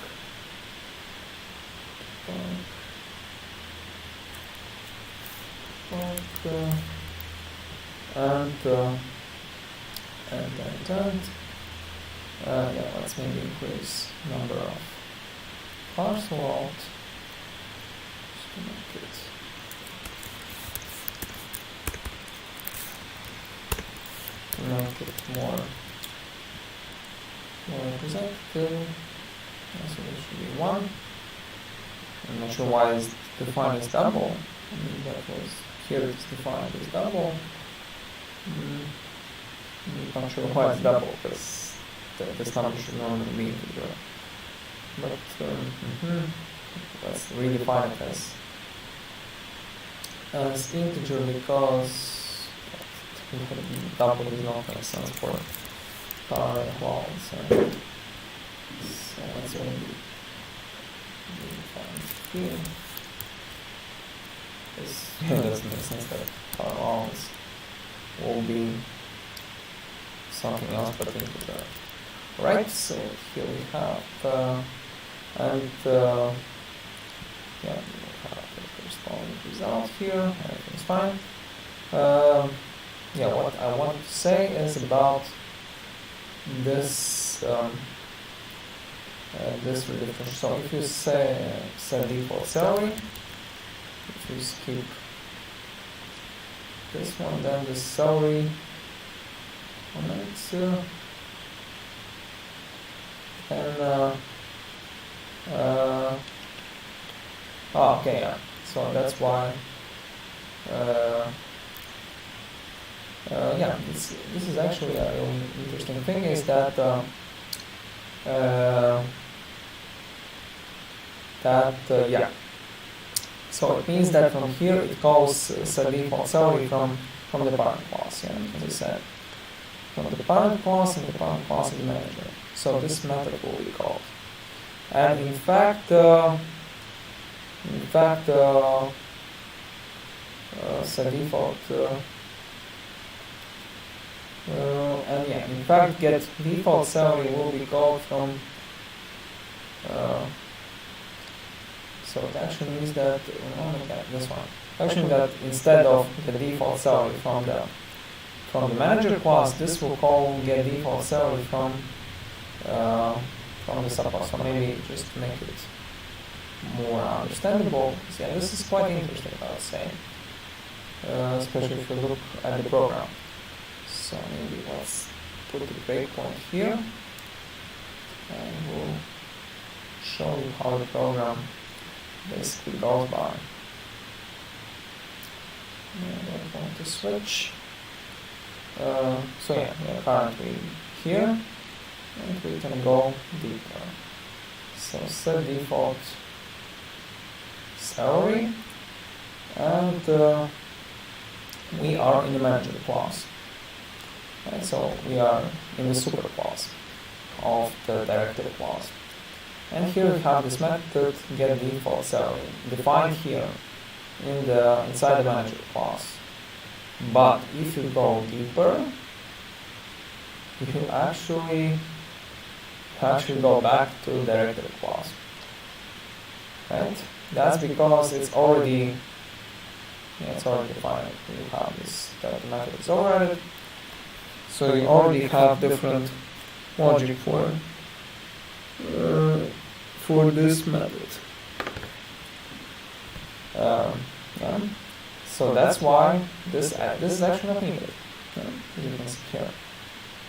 And yeah, let's maybe increase number of cars allowed. Just to make it more representative. So it should be 1. I'm not sure why it's defined as double. I mean, that was here it's defined as double. I'm not sure why it's double, because this number should normally be integer. But let's redefine it as integer, because double does not make sense for car allowance. So let's redefine here. It doesn't make sense that car allowance will be something else but integer. Right, so here we have yeah, we have the corresponding result here. Everything's fine. Yeah, what I want to say is about this this redefinition. So if you set default salary, if you skip this one, then the salary on it, okay, yeah. So that's why. Yeah, this is actually a really interesting thing. Is that yeah. So it means that from here it calls set default salary from the parent class. Yeah, as I said, from the parent class, and the parent class is manager. So this method will be called. And in fact, set default. And yeah, in fact, get default salary will be called from. So it actually means that this one. Actually, that instead of the default salary from the manager class, this will call get default salary from the subclass. So maybe just to make it more understandable. So yeah, this is quite interesting, I would say, especially if you look at the program. So maybe let's put a breakpoint here, and we'll show you how the program basically goes by. And I'm going to switch. So yeah, we are currently here, and we can go deeper. So set default salary, and we are in the manager class. Right, so we are in the super class of the director class. And here we have this method get default salary defined here inside the manager class. But if you go deeper, you actually go back to the director class. Right? That's because it's already defined. You have this that the method is overridden. So you already have different logic for this method. Yeah. So that's why this is actually not needed. You can see here.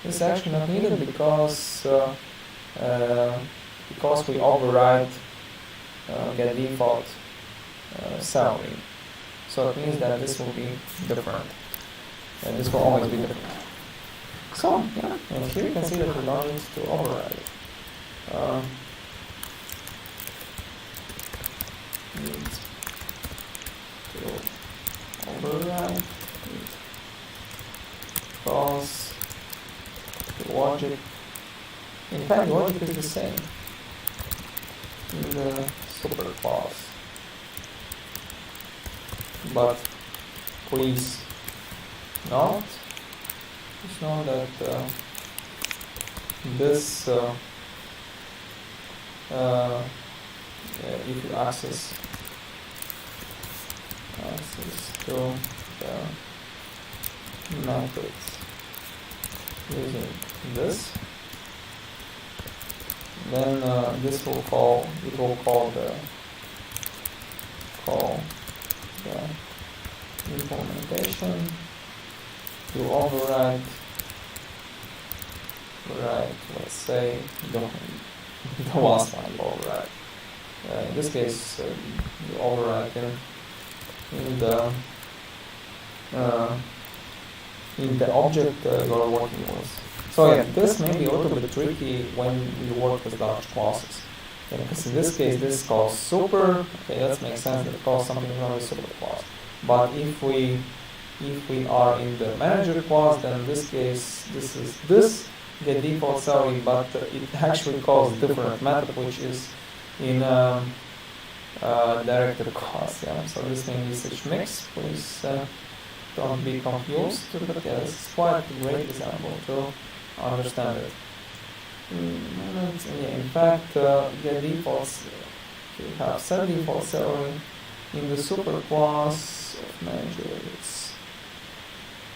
This is actually not needed because we override get default salary. So it means that this will be different. And this will always be different. So yeah, and here you can see that we don't need to override it. Need to override it because the logic, in fact, the logic is the same in the super class. But please note that this if you access to the methods using this, then this will call the implementation to override, let's say, the last one you override. In this case, you override in the object you are working with. So yeah, this may be a little bit tricky when you work with large classes. Because in this case, this calls super. Okay, that makes sense that it calls something really super class. But if we are in the manager class, then in this case, this is this get default salary, but it actually calls different method, which is in director class. Yeah, so this may be such mix. Please don't be confused. But yeah, this is quite a great example to understand it. Yeah, in fact, get defaults. You have set default salary in the super class of manager.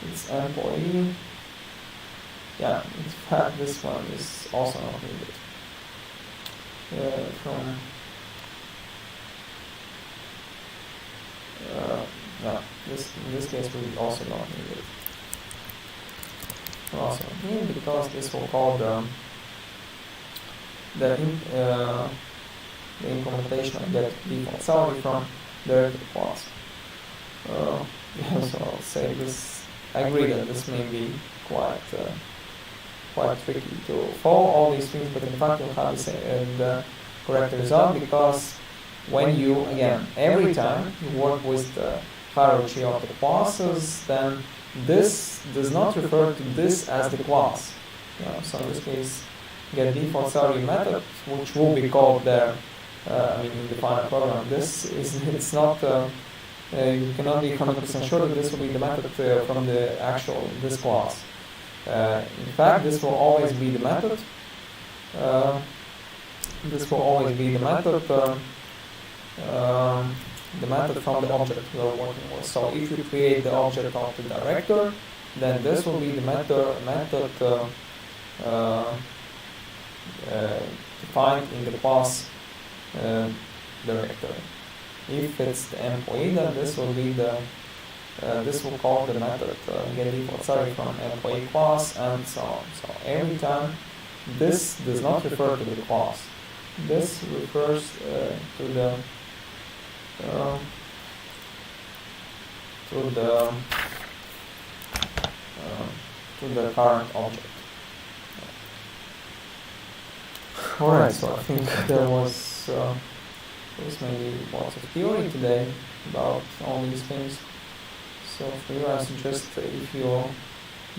It's employee. Yeah, in fact, this one is also not needed. In this case, we also not need it. Also need because this will call the implementation of get default salary from the class. So I'll say this. I agree that this may be quite tricky to follow all these things, but in fact you'll have the correct result because when you, again, every time you work with the hierarchy of the classes, then this does not refer to this as the class. So in this case, get default salary method, which will be called there, in the final program. It's not. You cannot be 100% sure that this will be the method from the actual this class. In fact, this will always be the method. This will always be the method. The method from the object we are working with. So if you create the object of the director, then this will be the method defined in the class director. If it's the employee, then this will be this will call the method get default salary from employee class and so on. So every time this does not refer to the class. This refers to the current object. Alright, so I think there was There's maybe lots of theory today about all these things. So for you, I suggest if you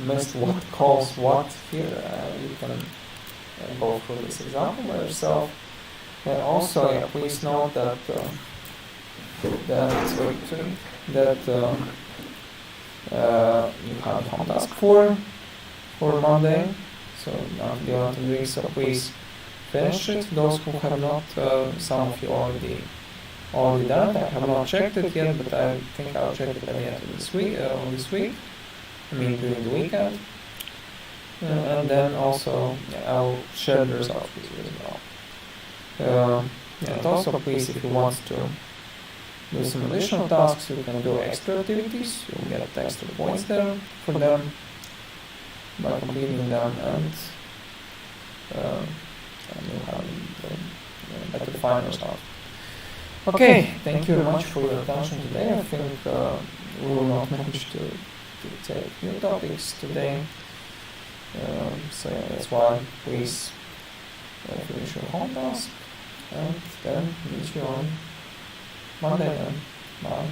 missed what calls what here, you can go through this example by yourself. And also, yeah, please note that you have home task for Monday. So not the only week. So please finish it. Those who have not, some of you already done it. I have not checked it yet, but I think I'll check it at the end of this week. I mean during the weekend. And then also I'll share the results with you as well. And also, please, if you want to do some additional tasks, you can do extra activities. You'll get extra points there for them by completing them, and you'll have better final result. Okay, thank you very much for your attention today. I think we will not manage to take new topics today. So yeah, that's why please finish your home task and then meet you on Monday then. Bye.